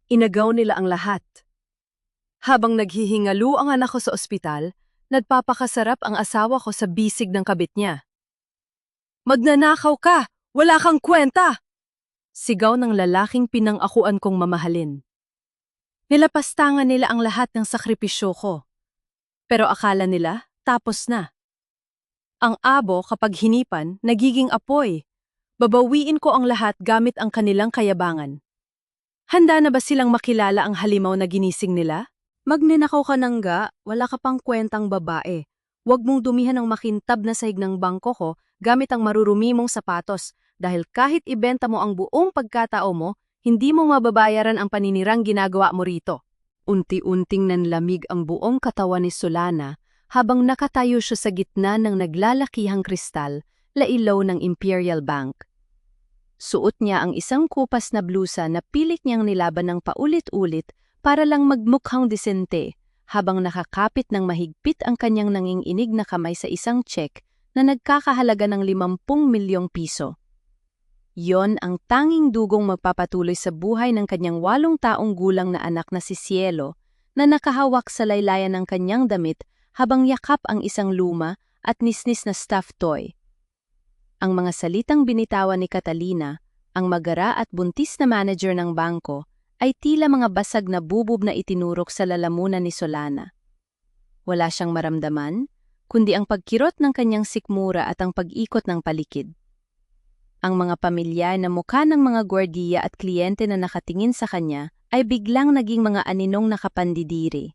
Inagaw nila ang lahat. Habang naghihingalo ang anak ko sa ospital, nagpapakasarap ang asawa ko sa bisig ng kabit niya. "Magnanakaw ka! Wala kang kwenta!" Sigaw ng lalaking pinang-akuan kong mamahalin. Nilapastangan nila ang lahat ng sakripisyo ko. Pero akala nila, tapos na. Ang abo kapag hinipan, nagiging apoy. Babawiin ko ang lahat gamit ang kanilang kayabangan. Handa na ba silang makilala ang halimaw na ginising nila? Magnanakaw ka nang ga, wala ka pang kwentang babae. Huwag mong dumihan ng makintab na sahig ng bangko ko gamit ang marurumi mong sapatos dahil kahit ibenta mo ang buong pagkatao mo, hindi mo mababayaran ang paninirang ginagawa mo rito. Unti-unting nanlamig ang buong katawan ni Solana habang nakatayo siya sa gitna ng naglalakihang kristal, lailaw ng Imperial Bank. Suot niya ang isang kupas na blusa na pilit niyang nilaban ng paulit-ulit para lang magmukhang disente habang nakakapit ng mahigpit ang kanyang nanginginig na kamay sa isang check na nagkakahalaga ng 50 milyong piso. Yon ang tanging dugong magpapatuloy sa buhay ng kanyang 8 taong gulang na anak na si Cielo na nakahawak sa laylayan ng kanyang damit habang yakap ang isang luma at nisnis na stuffed toy. Ang mga salitang binitawan ni Catalina, ang magara at buntis na manager ng bangko, ay tila mga basag na bubub na itinurok sa lalamunan ni Solana. Wala siyang maramdaman, kundi ang pagkirot ng kanyang sikmura at ang pag-ikot ng palikid. Ang mga pamilya na mukha ng mga gwardiya at kliyente na nakatingin sa kanya ay biglang naging mga aninong nakapandidiri.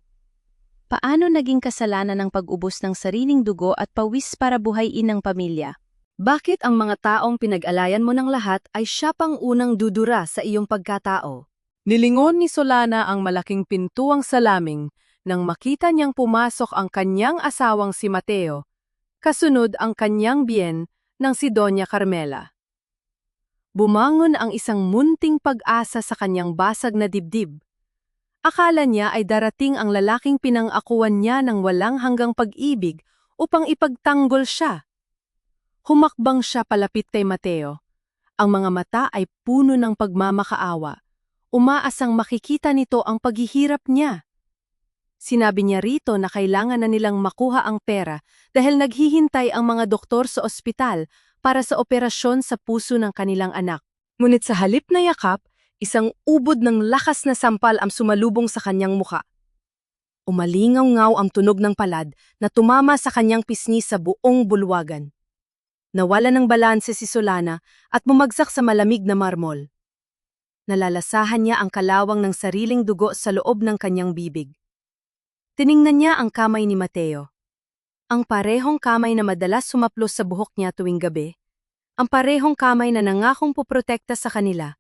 Paano naging kasalanan ng pag-ubos ng sariling dugo at pawis para buhayin ng pamilya? Bakit ang mga taong pinag-alayan mo ng lahat ay siya pang unang dudura sa iyong pagkatao? Nilingon ni Solana ang malaking pintuang salaming nang makita niyang pumasok ang kanyang asawang si Mateo, kasunod ang kanyang biyen ng si Doña Carmela. Bumangon ang isang munting pag-asa sa kanyang basag na dibdib. Akala niya ay darating ang lalaking pinang-akuan niya ng walang hanggang pag-ibig upang ipagtanggol siya. Humakbang siya palapit kay Mateo. Ang mga mata ay puno ng pagmamakaawa. Umaasang makikita nito ang paghihirap niya. Sinabi niya rito na kailangan na nilang makuha ang pera dahil naghihintay ang mga doktor sa ospital para sa operasyon sa puso ng kanilang anak. Ngunit sa halip na yakap, isang ubod ng lakas na sampal ang sumalubong sa kanyang muka. Umalingaw-ngaw ang tunog ng palad na tumama sa kanyang pisngi sa buong bulwagan. Nawala ng balanse si Solana at bumagsak sa malamig na marmol. Nalalasahan niya ang kalawang ng sariling dugo sa loob ng kanyang bibig. Tiningnan niya ang kamay ni Mateo. Ang parehong kamay na madalas sumaplos sa buhok niya tuwing gabi, ang parehong kamay na nangakong puprotekta sa kanila,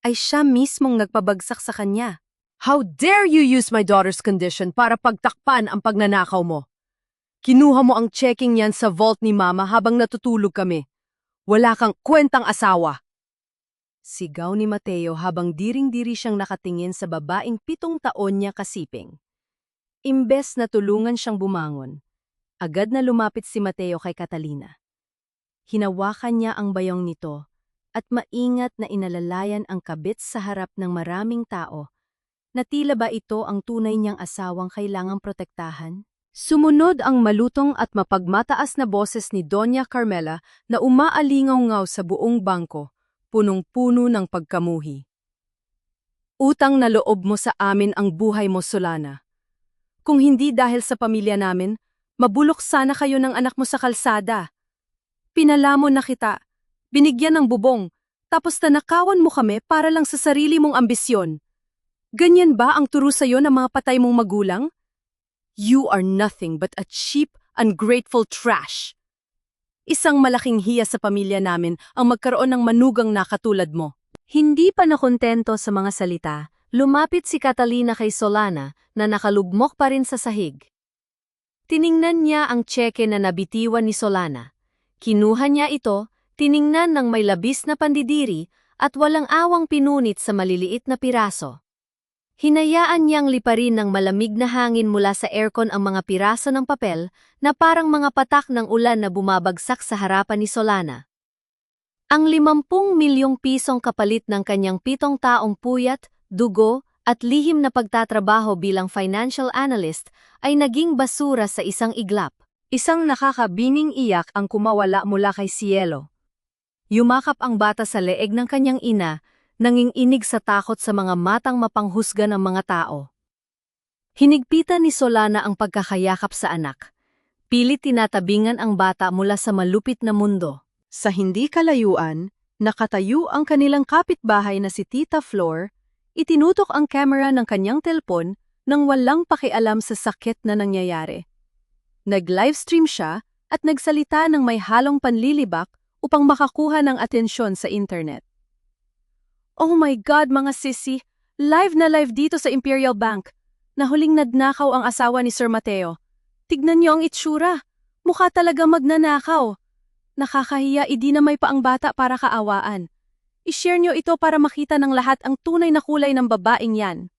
ay siya mismong nagpabagsak sa kanya. "How dare you use my daughter's condition para pagtakpan ang pagnanakaw mo? Kinuha mo ang checking yan sa vault ni Mama habang natutulog kami. Wala kang kwentang asawa!" Sigaw ni Mateo habang diring-diri siyang nakatingin sa babaeng 7 taon niya kasiping. Imbes na tulungan siyang bumangon, agad na lumapit si Mateo kay Catalina. Hinawakan niya ang bayong nito at maingat na inalalayan ang kabit sa harap ng maraming tao na tila ba ito ang tunay niyang asawang kailangang protektahan. Sumunod ang malutong at mapagmataas na boses ni Doña Carmela na umaalingaw-ngaw sa buong bangko, punong-puno ng pagkamuhi. "Utang na loob mo sa amin ang buhay mo, Solana. Kung hindi dahil sa pamilya namin, mabulok sana kayo ng anak mo sa kalsada. Pinalamon na kita, binigyan ng bubong, tapos nanakawan mo kami para lang sa sarili mong ambisyon. Ganyan ba ang turo sa'yo ng mga patay mong magulang? You are nothing but a cheap, ungrateful trash. Isang malaking hiya sa pamilya namin ang magkaroon ng manugang na katulad mo." Hindi pa nakontento sa mga salita, lumapit si Catalina kay Solana na nakalugmok pa rin sa sahig. Tiningnan niya ang tseke na nabitiwan ni Solana. Kinuha niya ito, tiningnan ng may labis na pandidiri at walang awang pinunit sa maliliit na piraso. Hinayaan niyang liparin ng malamig na hangin mula sa aircon ang mga piraso ng papel na parang mga patak ng ulan na bumabagsak sa harapan ni Solana. Ang 50 milyong pisong kapalit ng kanyang 7 taong puyat, dugo at lihim na pagtatrabaho bilang financial analyst ay naging basura sa isang iglap. Isang nakakabining iyak ang kumawala mula kay Cielo. Yumakap ang bata sa leeg ng kanyang ina, nanginginig sa takot sa mga matang mapanghusga ng mga tao. Hinigpitan ni Solana ang pagkakayakap sa anak. Pilit tinatabingan ang bata mula sa malupit na mundo. Sa hindi kalayuan, nakatayo ang kanilang kapitbahay na si Tita Flor, itinutok ang camera ng kanyang telpon nang walang pakialam sa sakit na nangyayari. Nag-livestream siya at nagsalita ng may halong panlilibak upang makakuha ng atensyon sa internet. Oh my God mga sisi, live na live dito sa Imperial Bank. Nahuling nagnakaw ang asawa ni Sir Mateo. Tignan niyo ang itsura. Mukha talaga magnanakaw. Nakakahiya, idinamay pa ang bata para kaawaan. I-share niyo ito para makita ng lahat ang tunay na kulay ng babaeng yan.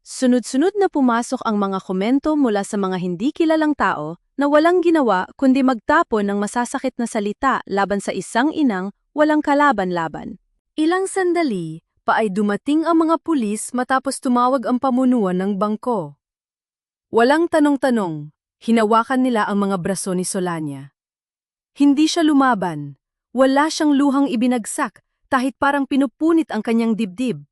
Sunod-sunod na pumasok ang mga komento mula sa mga hindi kilalang tao na walang ginawa kundi magtapon ng masasakit na salita laban sa isang inang walang kalaban-laban. Ilang sandali pa ay dumating ang mga pulis matapos tumawag ang pamunuan ng bangko. Walang tanong-tanong, hinawakan nila ang mga braso ni Solana. Hindi siya lumaban, wala siyang luhang ibinagsak kahit parang pinupunit ang kanyang dibdib.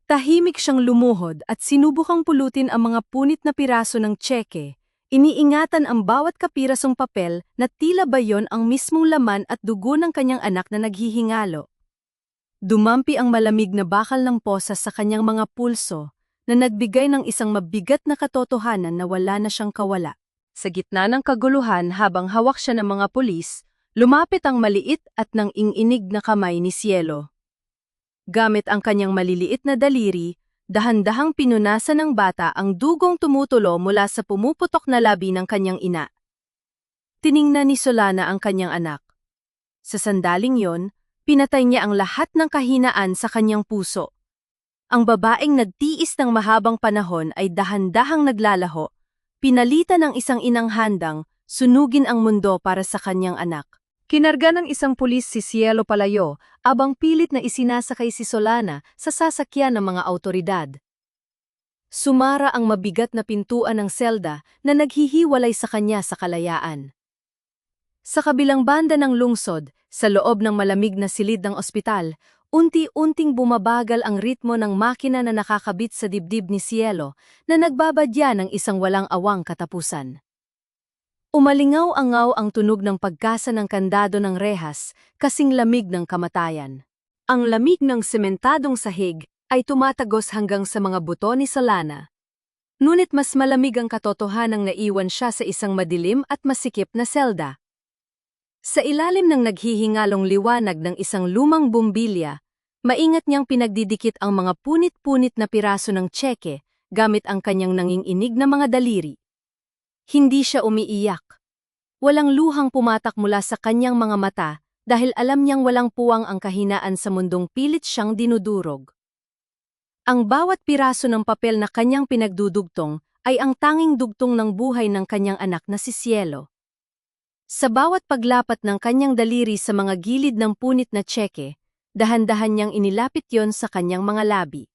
Tahimik siyang lumuhod at sinubukang pulutin ang mga punit na piraso ng tseke, iniingatan ang bawat kapirasong papel na tila ba yon ang mismong laman at dugo ng kanyang anak na naghihingalo. Dumampi ang malamig na bakal ng posas sa kanyang mga pulso na nagbigay ng isang mabigat na katotohanan na wala na siyang kawala. Sa gitna ng kaguluhan habang hawak siya ng mga pulis, lumapit ang maliit at nang inginig na kamay ni Cielo. Gamit ang kanyang maliliit na daliri, dahan-dahang pinunasan ng bata ang dugong tumutulo mula sa pumuputok na labi ng kanyang ina. Tiningnan ni Solana ang kanyang anak. Sa sandaling yon, pinatay niya ang lahat ng kahinaan sa kanyang puso. Ang babaeng nagtiis ng mahabang panahon ay dahan-dahang naglalaho, pinalitan ng isang inang handang, sunugin ang mundo para sa kanyang anak. Kinarga ng isang pulis si Cielo palayo, abang pilit na isinasakay si Solana sa sasakyan ng mga awtoridad. Sumara ang mabigat na pintuan ng selda na naghihiwalay sa kanya sa kalayaan. Sa kabilang banda ng lungsod, sa loob ng malamig na silid ng ospital, unti-unting bumabagal ang ritmo ng makina na nakakabit sa dibdib ni Cielo na nagbabadya ng isang walang awang katapusan. Umalingaw-angaw ang tunog ng pagkasa ng kandado ng rehas, kasing lamig ng kamatayan. Ang lamig ng sementadong sahig ay tumatagos hanggang sa mga buto ni Solana. Ngunit mas malamig ang katotohanang naiwan siya sa isang madilim at masikip na selda. Sa ilalim ng naghihingalong liwanag ng isang lumang bumbilya, maingat niyang pinagdidikit ang mga punit-punit na piraso ng tseke gamit ang kanyang nanginginig na mga daliri. Hindi siya umiiyak. Walang luhang pumatak mula sa kanyang mga mata dahil alam niyang walang puwang ang kahinaan sa mundong pilit siyang dinudurog. Ang bawat piraso ng papel na kanyang pinagdudugtong ay ang tanging dugtong ng buhay ng kanyang anak na si Cielo. Sa bawat paglapat ng kanyang daliri sa mga gilid ng punit na tseke, dahan-dahan niyang inilapit yon sa kanyang mga labi.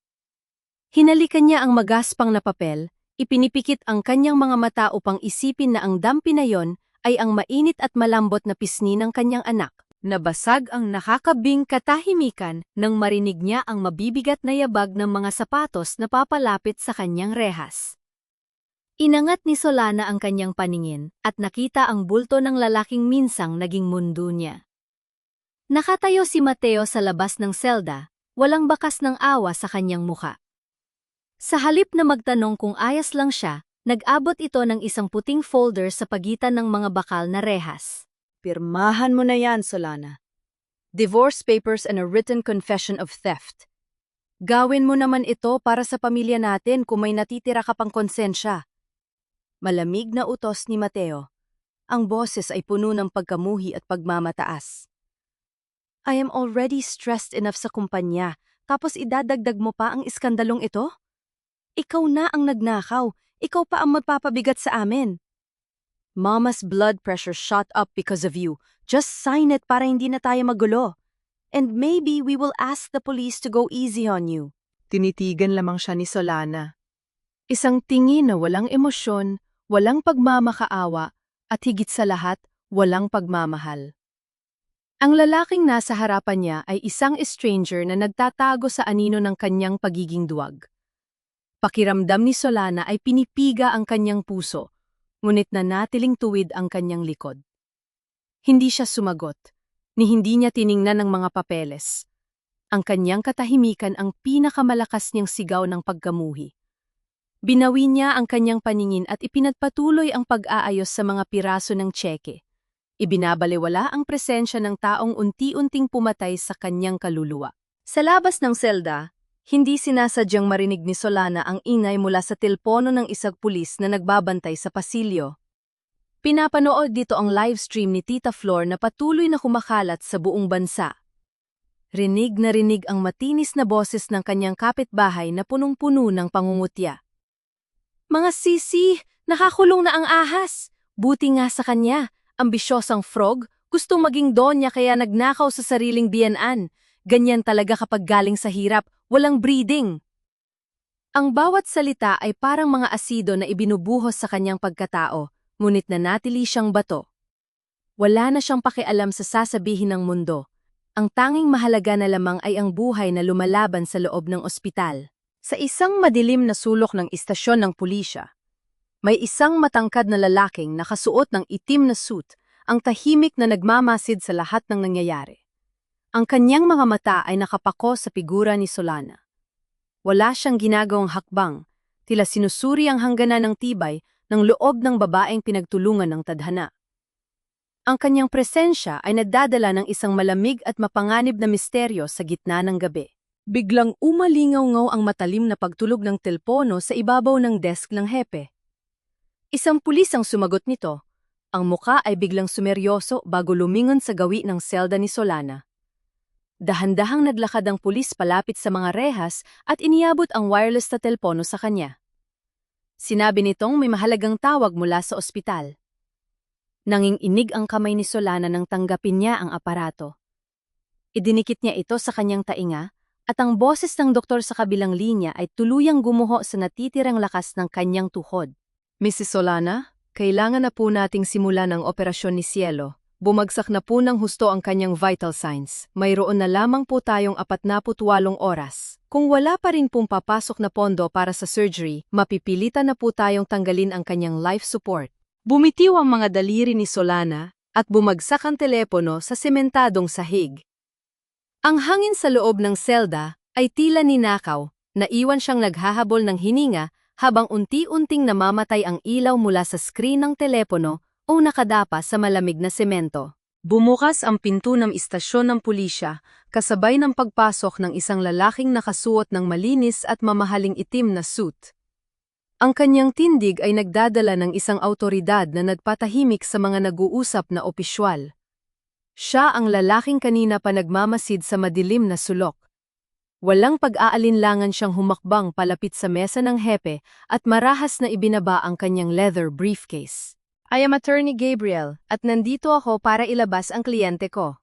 Hinalikan niya ang magaspang na papel, ipinipikit ang kanyang mga mata upang isipin na ang dampi na yon ay ang mainit at malambot na pisngi ng kanyang anak. Nabasag ang nakakabing katahimikan nang marinig niya ang mabibigat na yabag ng mga sapatos na papalapit sa kanyang rehas. Inangat ni Solana ang kanyang paningin at nakita ang bulto ng lalaking minsang naging mundo niya. Nakatayo si Mateo sa labas ng selda, walang bakas ng awa sa kanyang muka. Sa halip na magtanong kung ayos lang siya, nag-abot ito ng isang puting folder sa pagitan ng mga bakal na rehas. Pirmahan mo na yan, Solana. Divorce papers and a written confession of theft. Gawin mo naman ito para sa pamilya natin kung may natitira ka pang konsensya. Malamig na utos ni Mateo. Ang boses ay puno ng pagkamuhi at pagmamataas. I am already stressed enough sa kumpanya, tapos idadagdag mo pa ang iskandalong ito? Ikaw na ang nagnakaw, ikaw pa ang magpapabigat sa amin. Mama's blood pressure shot up because of you. Just sign it para hindi na tayo magulo. And maybe we will ask the police to go easy on you. Tinitigan lamang siya ni Solana. Isang tingin na walang emosyon, walang pagmamakaawa, at higit sa lahat, walang pagmamahal. Ang lalaking nasa harapan niya ay isang stranger na nagtatago sa anino ng kanyang pagiging duwag. Pakiramdam ni Solana ay pinipiga ang kanyang puso, ngunit nanatiling tuwid ang kanyang likod. Hindi siya sumagot, ni hindi niya tiningnan ang mga papeles. Ang kanyang katahimikan ang pinakamalakas niyang sigaw ng pagkamuhi. Binawi niya ang kanyang paningin at ipinagpatuloy ang pag-aayos sa mga piraso ng tseke. Ibinabalewala ang presensya ng taong unti-unting pumatay sa kanyang kaluluwa. Sa labas ng selda, hindi sinasadyang marinig ni Solana ang ingay mula sa telpono ng isang pulis na nagbabantay sa pasilyo. Pinapanood dito ang livestream ni Tita Flor na patuloy na kumakalat sa buong bansa. Rinig na rinig ang matinis na boses ng kanyang kapitbahay na punong-puno ng pangungutya. Mga sisi, nakakulong na ang ahas. Buti nga sa kanya, ambisyosang frog, gustong maging donya kaya nagnakaw sa sariling biyenan. Ganyan talaga kapag galing sa hirap, walang breeding. Ang bawat salita ay parang mga asido na ibinubuhos sa kanyang pagkatao, ngunit nanatili siyang bato. Wala na siyang pakialam sa sasabihin ng mundo. Ang tanging mahalaga na lamang ay ang buhay na lumalaban sa loob ng ospital. Sa isang madilim na sulok ng istasyon ng pulisya, may isang matangkad na lalaking nakasuot ng itim na suit, ang tahimik na nagmamasid sa lahat ng nangyayari. Ang kanyang mga mata ay nakapako sa figura ni Solana. Wala siyang ginagawang hakbang, tila sinusuri ang hangganan ng tibay ng loob ng babaeng pinagtulungan ng tadhana. Ang kanyang presensya ay nagdadala ng isang malamig at mapanganib na misteryo sa gitna ng gabi. Biglang umalingaw-ngaw ang matalim na pagtulog ng telpono sa ibabaw ng desk ng hepe. Isang pulis ang sumagot nito. Ang muka ay biglang sumeryoso bago lumingon sa gawi ng selda ni Solana. Dahan-dahang naglakad ang pulis palapit sa mga rehas at iniabot ang wireless na telpono sa kanya. Sinabi nitong may mahalagang tawag mula sa ospital. Nanginginig ang kamay ni Solana nang tanggapin niya ang aparato. Idinikit niya ito sa kanyang tainga at ang boses ng doktor sa kabilang linya ay tuluyang gumuho sa natitirang lakas ng kanyang tuhod. Mrs. Solana, kailangan na po nating simulan ang operasyon ni Cielo. Bumagsak na po ng husto ang kanyang vital signs. Mayroon na lamang po tayong 48 oras. Kung wala pa rin pong papasok na pondo para sa surgery, mapipilitan na po tayong tanggalin ang kanyang life support. Bumitiw ang mga daliri ni Solana at bumagsak ang telepono sa sementadong sahig. Ang hangin sa loob ng selda ay tila ninakaw, naiwan siyang naghahabol ng hininga habang unti-unting namamatay ang ilaw mula sa screen ng telepono o nakadapa sa malamig na semento. Bumukas ang pinto ng istasyon ng pulisya, kasabay ng pagpasok ng isang lalaking nakasuot ng malinis at mamahaling itim na suit. Ang kanyang tindig ay nagdadala ng isang awtoridad na nagpatahimik sa mga nag-uusap na opisyal. Siya ang lalaking kanina pa nagmamasid sa madilim na sulok. Walang pag-aalinlangan siyang humakbang palapit sa mesa ng hepe at marahas na ibinaba ang kanyang leather briefcase. I am Attorney Gabriel at nandito ako para ilabas ang kliyente ko.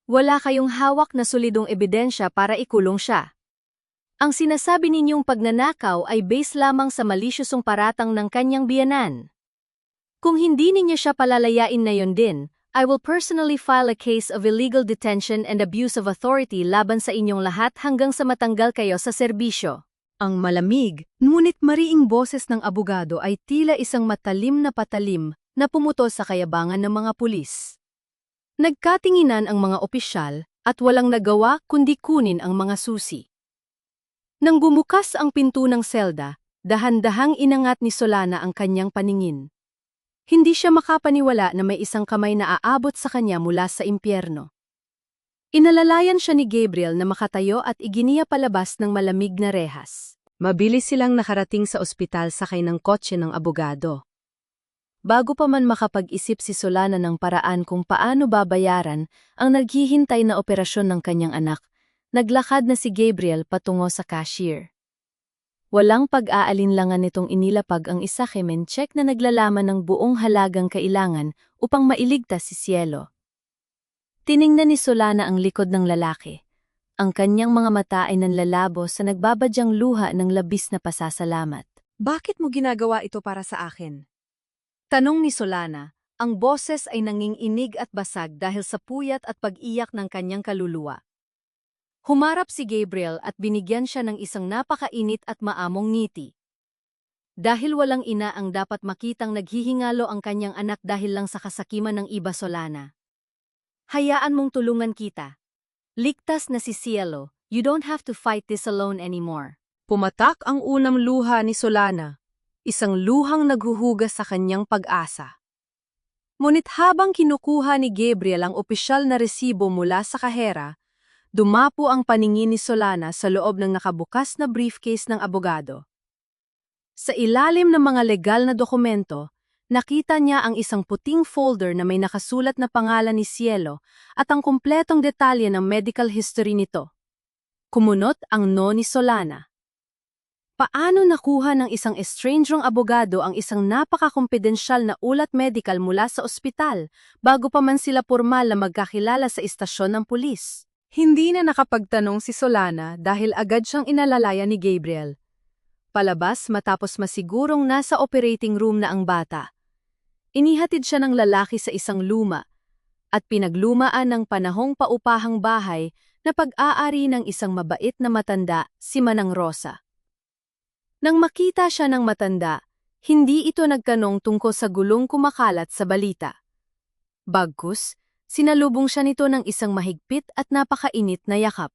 Wala kayong hawak na solidong ebidensya para ikulong siya. Ang sinasabi ninyong pagnanakaw ay base lamang sa malisyosong paratang ng kanyang biyenan. Kung hindi ninyo siya palalayain na yon din, I will personally file a case of illegal detention and abuse of authority laban sa inyong lahat hanggang sa matanggal kayo sa serbisyo. Ang malamig, ngunit mariing boses ng abogado ay tila isang matalim na patalim na pumuto sa kayabangan ng mga pulis. Nagkatinginan ang mga opisyal at walang nagawa kundi kunin ang mga susi. Nang bumukas ang pinto ng selda, dahan-dahang inangat ni Solana ang kanyang paningin. Hindi siya makapaniwala na may isang kamay na aabot sa kanya mula sa impyerno. Inalalayan siya ni Gabriel na makatayo at iginiya palabas ng malamig na rehas. Mabilis silang nakarating sa ospital sakay ng kotse ng abogado. Bago pa man makapag-isip si Solana ng paraan kung paano babayaran ang naghihintay na operasyon ng kanyang anak, naglakad na si Gabriel patungo sa cashier. Walang pag-aalinlangan nitong inilapag ang isa check na naglalaman ng buong halagang kailangan upang mailigtas si Cielo. Tiningnan ni Solana ang likod ng lalaki. Ang kanyang mga mata ay nanlalabo sa nagbabadyang luha ng labis na pasasalamat. Bakit mo ginagawa ito para sa akin? Tanong ni Solana, ang boses ay nanginginig at basag dahil sa puyat at pag-iyak ng kanyang kaluluwa. Humarap si Gabriel at binigyan siya ng isang napakainit at maamong ngiti. Dahil walang ina ang dapat makitang naghihingalo ang kanyang anak dahil lang sa kasakiman ng iba, Solana. Hayaan mong tulungan kita. Ligtas na si Cielo, you don't have to fight this alone anymore. Pumatak ang unang luha ni Solana, isang luhang naghuhugas sa kanyang pag-asa. Ngunit habang kinukuha ni Gabriel ang opisyal na resibo mula sa kahera, dumapo ang paningin ni Solana sa loob ng nakabukas na briefcase ng abogado. Sa ilalim ng mga legal na dokumento, nakita niya ang isang puting folder na may nakasulat na pangalan ni Cielo at ang kumpletong detalye ng medical history nito. Kumunot ang no ni Solana. Paano nakuha ng isang estrangerong abogado ang isang napaka-kumpidensyal na ulat medical mula sa ospital bago pa man sila pormal na magkakilala sa istasyon ng pulis? Hindi na nakapagtanong si Solana dahil agad siyang inalalaya ni Gabriel. Palabas matapos masigurong nasa operating room na ang bata. Inihatid siya ng lalaki sa isang luma at pinaglumaan ng panahong paupahang bahay na pag-aari ng isang mabait na matanda, si Manang Rosa. Nang makita siya ng matanda, hindi ito nagtanong tungkol sa gulong kumakalat sa balita. Bagkus, sinalubong siya nito ng isang mahigpit at napakainit na yakap.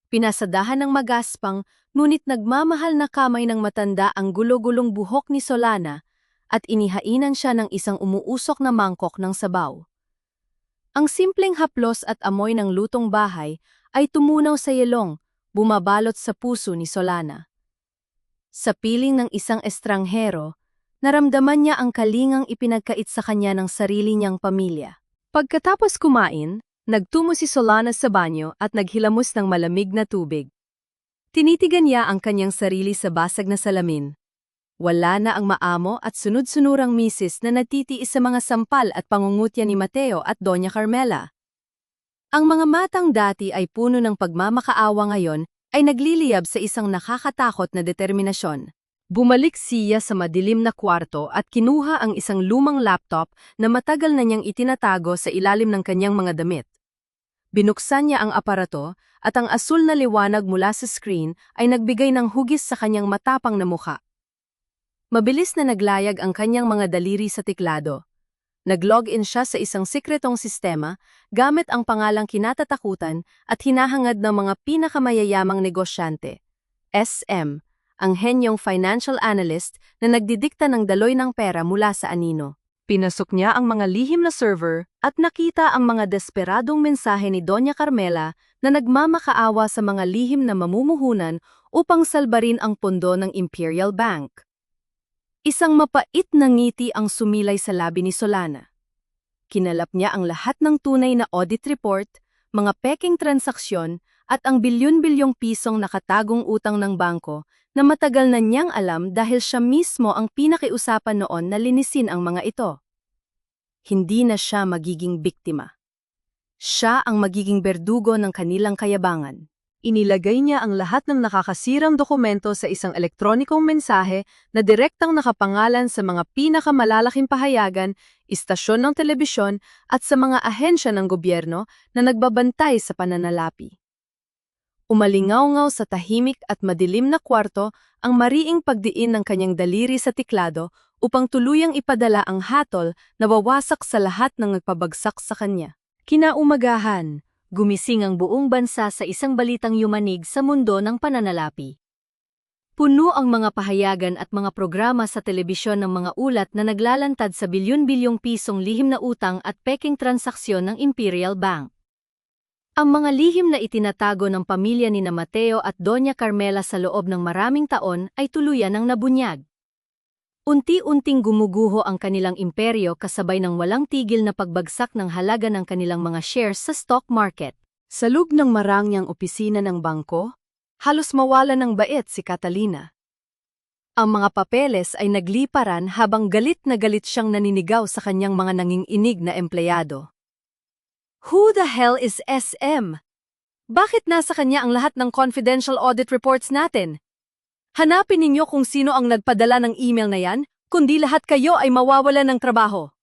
Pinasadahan ng magaspang, ngunit nagmamahal na kamay ng matanda ang gulo-gulong buhok ni Solana at inihainan siya ng isang umuusok na mangkok ng sabaw. Ang simpleng haplos at amoy ng lutong bahay ay tumunaw sa yelong, bumabalot sa puso ni Solana. Sa piling ng isang estranghero, naramdaman niya ang kalingang ipinagkait sa kanya ng sarili niyang pamilya. Pagkatapos kumain, nagtungo si Solana sa banyo at naghilamos ng malamig na tubig. Tinitigan niya ang kanyang sarili sa basag na salamin. Wala na ang maamo at sunod-sunurang misis na nagtitiis sa mga sampal at pangungutya ni Mateo at Doña Carmela. Ang mga matang dati ay puno ng pagmamakaawa ngayon ay nagliliyab sa isang nakakatakot na determinasyon. Bumalik siya sa madilim na kwarto at kinuha ang isang lumang laptop na matagal na niyang itinatago sa ilalim ng kanyang mga damit. Binuksan niya ang aparato at ang asul na liwanag mula sa screen ay nagbigay ng hugis sa kanyang matapang na mukha. Mabilis na naglayag ang kanyang mga daliri sa tiklado. Nag-login siya sa isang sikretong sistema gamit ang pangalang kinatatakutan at hinahangad ng mga pinakamayayamang negosyante. SM, ang henyong financial analyst na nagdidikta ng daloy ng pera mula sa anino. Pinasok niya ang mga lihim na server at nakita ang mga desperadong mensahe ni Doña Carmela na nagmamakaawa sa mga lihim na mamumuhunan upang salbarin ang pondo ng Imperial Bank. Isang mapait na ngiti ang sumilay sa labi ni Solana. Kinalap niya ang lahat ng tunay na audit report, mga peking transaksyon at ang bilyon-bilyong pisong nakatagong utang ng bangko na matagal na niyang alam dahil siya mismo ang pinakiusapan noon na linisin ang mga ito. Hindi na siya magiging biktima. Siya ang magiging berdugo ng kanilang kayabangan. Inilagay niya ang lahat ng nakakasirang dokumento sa isang elektronikong mensahe na direktang nakapangalan sa mga pinakamalalaking pahayagan, istasyon ng telebisyon at sa mga ahensya ng gobyerno na nagbabantay sa pananalapi. Umalingaw-ngaw sa tahimik at madilim na kwarto ang mariing pagdiin ng kanyang daliri sa tiklado upang tuluyang ipadala ang hatol na wawasak sa lahat ng nagpabagsak sa kanya. Kinaumagahan, gumising ang buong bansa sa isang balitang yumanig sa mundo ng pananalapi. Puno ang mga pahayagan at mga programa sa telebisyon ng mga ulat na naglalantad sa bilyon-bilyong pisong lihim na utang at peking transaksyon ng Imperial Bank. Ang mga lihim na itinatago ng pamilya ni Mateo at Doña Carmela sa loob ng maraming taon ay tuluyan ng nabunyag. Unti-unting gumuguho ang kanilang imperyo kasabay ng walang tigil na pagbagsak ng halaga ng kanilang mga shares sa stock market. Sa loob ng marangyang opisina ng bangko, halos mawala ng bait si Catalina. Ang mga papeles ay nagliparan habang galit na galit siyang naninigaw sa kanyang mga nanginginig na empleyado. Who the hell is SM? Bakit nasa kanya ang lahat ng confidential audit reports natin? Hanapin ninyo kung sino ang nagpadala ng email na yan, kundi lahat kayo ay mawawalan ng trabaho.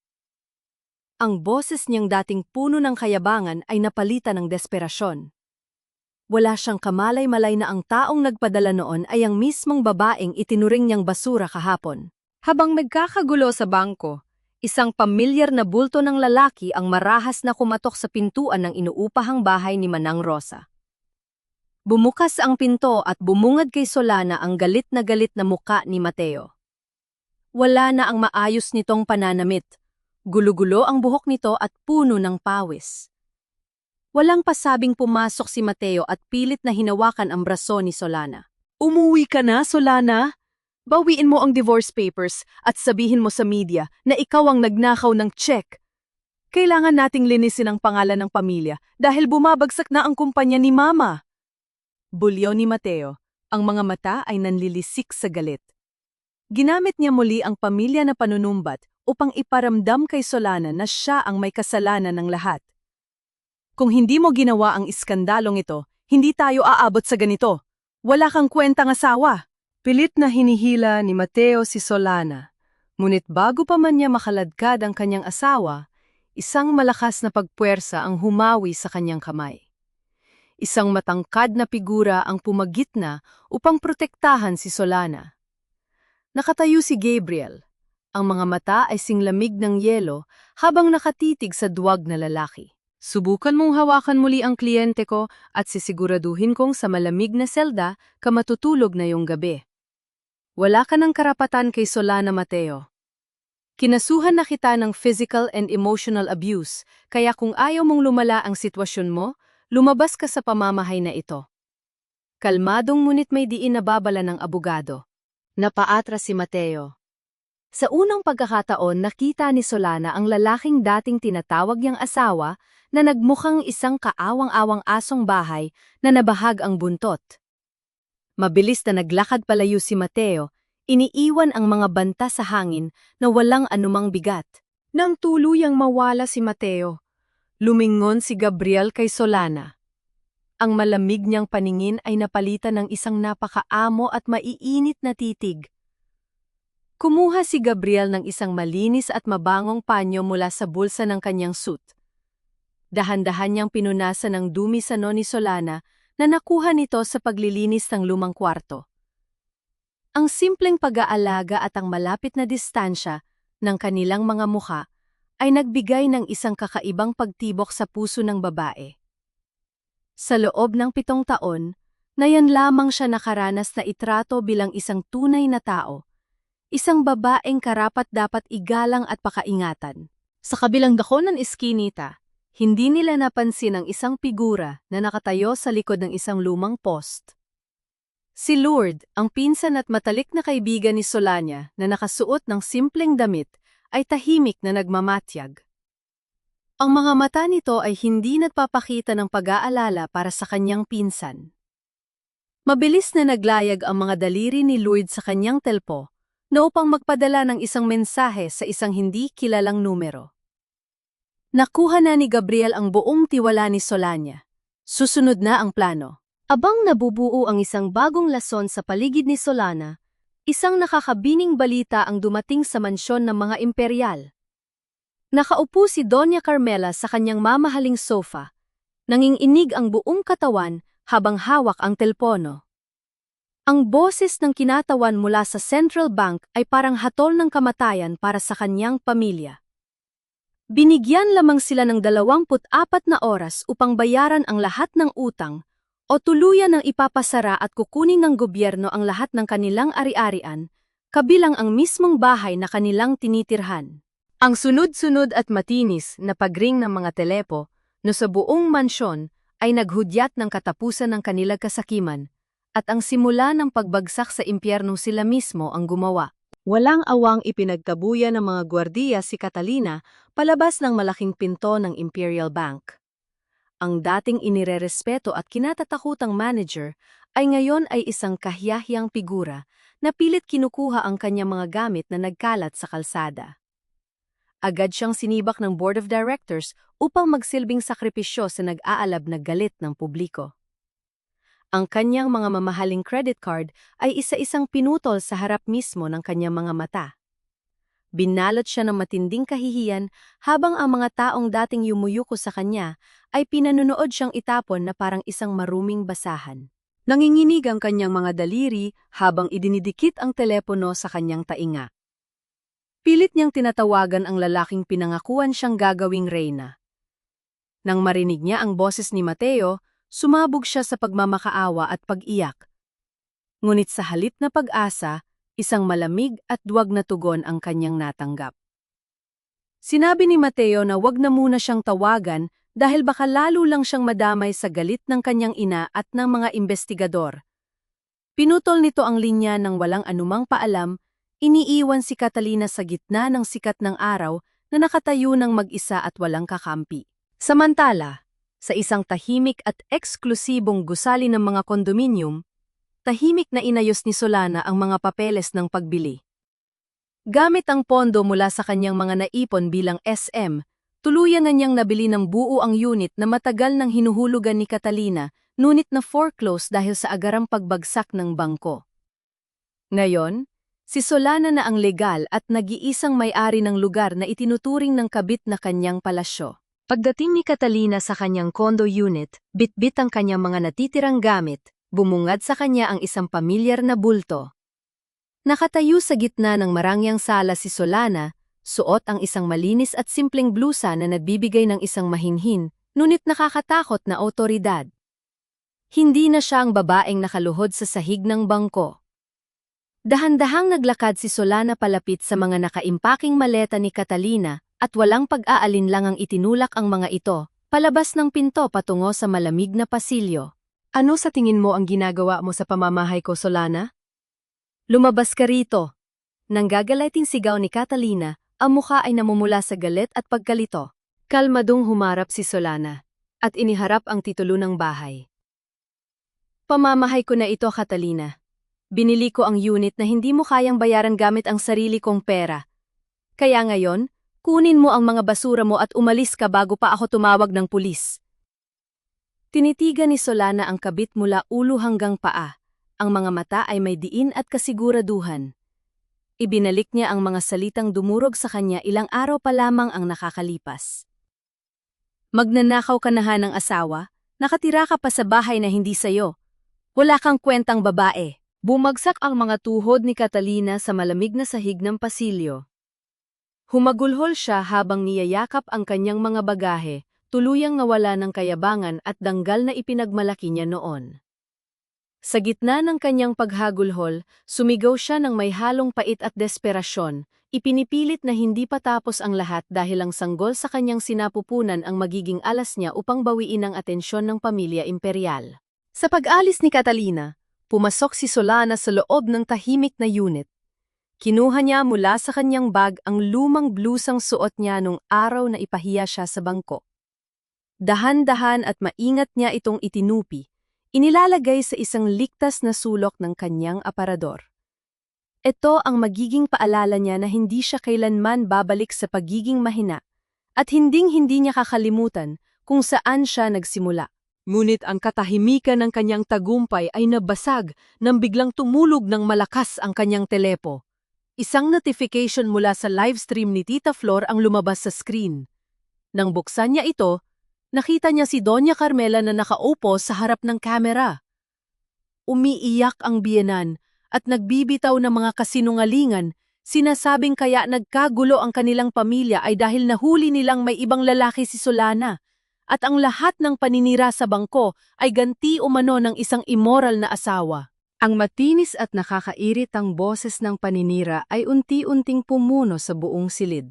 Ang boses niyang dating puno ng kayabangan ay napalitan ng desperasyon. Wala siyang kamalay-malay na ang taong nagpadala noon ay ang mismong babaeng itinuring niyang basura kahapon. Habang nagkakagulo sa bangko, isang pamilyar na bulto ng lalaki ang marahas na kumatok sa pintuan ng inuupahang bahay ni Manang Rosa. Bumukas ang pinto at bumungad kay Solana ang galit na muka ni Mateo. Wala na ang maayos nitong pananamit. Gulo-gulo ang buhok nito at puno ng pawis. Walang pasabing pumasok si Mateo at pilit na hinawakan ang braso ni Solana. Umuwi ka na, Solana? Bawiin mo ang divorce papers at sabihin mo sa media na ikaw ang nagnakaw ng check. Kailangan nating linisin ang pangalan ng pamilya dahil bumabagsak na ang kumpanya ni Mama. Bulyo ni Mateo, ang mga mata ay nanlilisik sa galit. Ginamit niya muli ang pamilya na panunumbat upang iparamdam kay Solana na siya ang may kasalanan ng lahat. Kung hindi mo ginawa ang iskandalong ito, hindi tayo aabot sa ganito. Wala kang kwentang asawa. Pilit na hinihila ni Mateo si Solana. Ngunit bago pa man niya makaladkad ang kanyang asawa, isang malakas na pagpuwersa ang humawi sa kanyang kamay. Isang matangkad na figura ang pumagitna upang protektahan si Solana. Nakatayo si Gabriel. Ang mga mata ay singlamig ng yelo habang nakatitig sa duwag na lalaki. Subukan mong hawakan muli ang kliyente ko at sisiguraduhin kong sa malamig na selda ka matutulog na yung gabi. Wala ka ng karapatan kay Solana, Mateo. Kinasuhan na kita ng physical and emotional abuse, kaya kung ayaw mong lumala ang sitwasyon mo, lumabas ka sa pamamahay na ito. Kalmadong ngunit may diin na babala ng abogado. Napaatras si Mateo. Sa unang pagkakataon nakita ni Solana ang lalaking dating tinatawag niyang asawa na nagmukhang isang kaawang-awang asong bahay na nabahag ang buntot. Mabilis na naglakad palayo si Mateo, iniiwan ang mga banta sa hangin na walang anumang bigat. Nang tuluyang mawala si Mateo, lumingon si Gabriel kay Solana. Ang malamig niyang paningin ay napalitan ng isang napakaamo at maiinit na titig. Kumuha si Gabriel ng isang malinis at mabangong panyo mula sa bulsa ng kanyang suit. Dahan-dahan niyang pinunasan ng dumi sa noo ni Solana na nakuha nito sa paglilinis ng lumang kwarto. Ang simpleng pag-aalaga at ang malapit na distansya ng kanilang mga mukha ay nagbigay ng isang kakaibang pagtibok sa puso ng babae. Sa loob ng 7 taon, na yan lamang siya nakaranas na itrato bilang isang tunay na tao, isang babaeng karapat-dapat igalang at pakaingatan. Sa kabilang dako ng iskinita, hindi nila napansin ang isang figura na nakatayo sa likod ng isang lumang post. Si Lourdes, ang pinsan at matalik na kaibigan ni Solana na nakasuot ng simpleng damit, ay tahimik na nagmamatyag. Ang mga mata nito ay hindi nagpapakita ng pag-aalala para sa kanyang pinsan. Mabilis na naglayag ang mga daliri ni Lourdes sa kanyang telpo na upang magpadala ng isang mensahe sa isang hindi kilalang numero. Nakuha na ni Gabriel ang buong tiwala ni Solana. Susunod na ang plano. Abang nabubuo ang isang bagong lason sa paligid ni Solana, isang nakakabining balita ang dumating sa mansyon ng mga imperial. Nakaupo si Doña Carmela sa kanyang mamahaling sofa, nanginginig ang buong katawan habang hawak ang telpono. Ang boses ng kinatawan mula sa Central Bank ay parang hatol ng kamatayan para sa kanyang pamilya. Binigyan lamang sila ng 24 na oras upang bayaran ang lahat ng utang o tuluyan ng ipapasara at kukunin ng gobyerno ang lahat ng kanilang ari-arian, kabilang ang mismong bahay na kanilang tinitirhan. Ang sunod-sunod at matinis na pagring ng mga telepo no sa buong mansyon ay naghudyat ng katapusan ng kanilang kasakiman at ang simula ng pagbagsak sa impyernong sila mismo ang gumawa. Walang awang ipinagtabuyan ng mga gwardiya si Catalina palabas ng malaking pinto ng Imperial Bank. Ang dating inirerespeto at kinatatakutang manager ay ngayon ay isang kahiyahiyang figura na pilit kinukuha ang kanyang mga gamit na nagkalat sa kalsada. Agad siyang sinibak ng board of directors upang magsilbing sakripisyo sa nag-aalab na galit ng publiko. Ang kanyang mga mamahaling credit card ay isa-isang pinutol sa harap mismo ng kanyang mga mata. Binalot siya ng matinding kahihiyan habang ang mga taong dating yumuyuko sa kanya ay pinanunood siyang itapon na parang isang maruming basahan. Nanginginig ang kanyang mga daliri habang idinidikit ang telepono sa kanyang tainga. Pilit niyang tinatawagan ang lalaking pinangakuan siyang gagawing reyna. Nang marinig niya ang boses ni Mateo, sumabog siya sa pagmamakaawa at pag-iyak. Ngunit sa halip na pag-asa, isang malamig at duwag na tugon ang kanyang natanggap. Sinabi ni Mateo na wag na muna siyang tawagan dahil baka lalo lang siyang madamay sa galit ng kanyang ina at ng mga investigador. Pinutol nito ang linya ng walang anumang paalam, iniiwan si Catalina sa gitna ng sikat ng araw na nakatayo ng mag-isa at walang kakampi. Samantala, sa isang tahimik at eksklusibong gusali ng mga kondominium, tahimik na inayos ni Solana ang mga papeles ng pagbili. Gamit ang pondo mula sa kanyang mga naipon bilang SM, tuluyan na niyang nabili ng buo ang unit na matagal nang hinuhulugan ni Catalina, ngunit na foreclose dahil sa agarang pagbagsak ng bangko. Ngayon, si Solana na ang legal at nag-iisang may-ari ng lugar na itinuturing ng kabit na kanyang palasyo. Pagdating ni Catalina sa kanyang condo unit, bitbit ang kanyang mga natitirang gamit, bumungad sa kanya ang isang pamilyar na bulto. Nakatayo sa gitna ng marangyang sala si Solana, suot ang isang malinis at simpleng blusa na nagbibigay ng isang mahinhin, ngunit nakakatakot na otoridad. Hindi na siya ang babaeng nakaluhod sa sahig ng bangko. Dahan-dahang naglakad si Solana palapit sa mga nakaimpaking maleta ni Catalina at walang pag-aalinlang ang itinulak ang mga ito, palabas ng pinto patungo sa malamig na pasilyo. Ano sa tingin mo ang ginagawa mo sa pamamahay ko, Solana? Lumabas ka rito. Nang gagaliting sigaw ni Catalina, ang mukha ay namumula sa galit at pagkalito. Kalmadong humarap si Solana, at iniharap ang titulo ng bahay. Pamamahay ko na ito, Catalina. Binili ko ang unit na hindi mo kayang bayaran gamit ang sarili kong pera. Kaya ngayon, kunin mo ang mga basura mo at umalis ka bago pa ako tumawag ng pulis. Tinitigan ni Solana ang kabit mula ulo hanggang paa. Ang mga mata ay may diin at kasiguraduhan. Ibinalik niya ang mga salitang dumurog sa kanya ilang araw pa lamang ang nakakalipas. Magnanakaw ka na ng asawa, nakatira ka pa sa bahay na hindi sayo. Wala kang kwentang babae. Bumagsak ang mga tuhod ni Catalina sa malamig na sahig ng pasilyo. Humagulhol siya habang niyayakap ang kanyang mga bagahe, tuluyang nawala ng kayabangan at danggal na ipinagmalaki niya noon. Sa gitna ng kanyang paghagulhol, sumigaw siya ng may halong pait at desperasyon, ipinipilit na hindi patapos ang lahat dahil ang sanggol sa kanyang sinapupunan ang magiging alas niya upang bawiin ang atensyon ng pamilya imperial. Sa pag-alis ni Catalina, pumasok si Solana sa loob ng tahimik na unit. Kinuha niya mula sa kanyang bag ang lumang blusang suot niya nung araw na ipahiya siya sa bangko. Dahan-dahan at maingat niya itong itinupi. Inilalagay sa isang ligtas na sulok ng kanyang aparador. Ito ang magiging paalala niya na hindi siya kailanman babalik sa pagiging mahina at hinding-hindi niya kakalimutan kung saan siya nagsimula. Ngunit ang katahimikan ng kanyang tagumpay ay nabasag nang biglang tumulog ng malakas ang kanyang telepo. Isang notification mula sa livestream ni Tita Flor ang lumabas sa screen. Nang buksan niya ito, nakita niya si Doña Carmela na nakaupo sa harap ng kamera. Umiiyak ang biyenan at nagbibitaw ng mga kasinungalingan, sinasabing kaya nagkagulo ang kanilang pamilya ay dahil nahuli nilang may ibang lalaki si Solana, at ang lahat ng paninira sa bangko ay ganti umano ng isang immoral na asawa. Ang matinis at nakakairitang boses ng paninira ay unti-unting pumuno sa buong silid.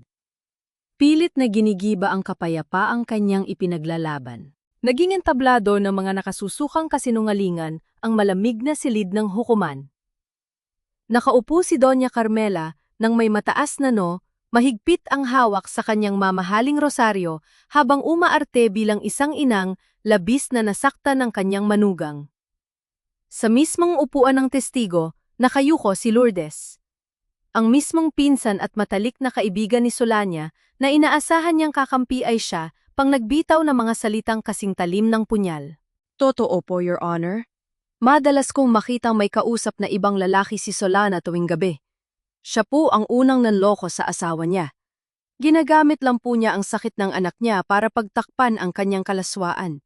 Pilit na ginigiba ang kapayapaang kanyang ipinaglalaban. Naging entablado ng mga nakasusukang kasinungalingan ang malamig na silid ng hukuman. Nakaupo si Doña Carmela nang may mataas na mahigpit ang hawak sa kanyang mamahaling rosaryo habang umaarte bilang isang inang labis na nasaktan ng kanyang manugang. Sa mismong upuan ng testigo, nakayuko si Lourdes. Ang mismong pinsan at matalik na kaibigan ni Solana na inaasahan niyang kakampi ay siya pang nagbitaw ng mga salitang kasing talim ng punyal. Totoo po, Your Honor. Madalas kong makitang may kausap na ibang lalaki si Solana tuwing gabi. Siya po ang unang nanloko sa asawa niya. Ginagamit lang po niya ang sakit ng anak niya para pagtakpan ang kanyang kalaswaan.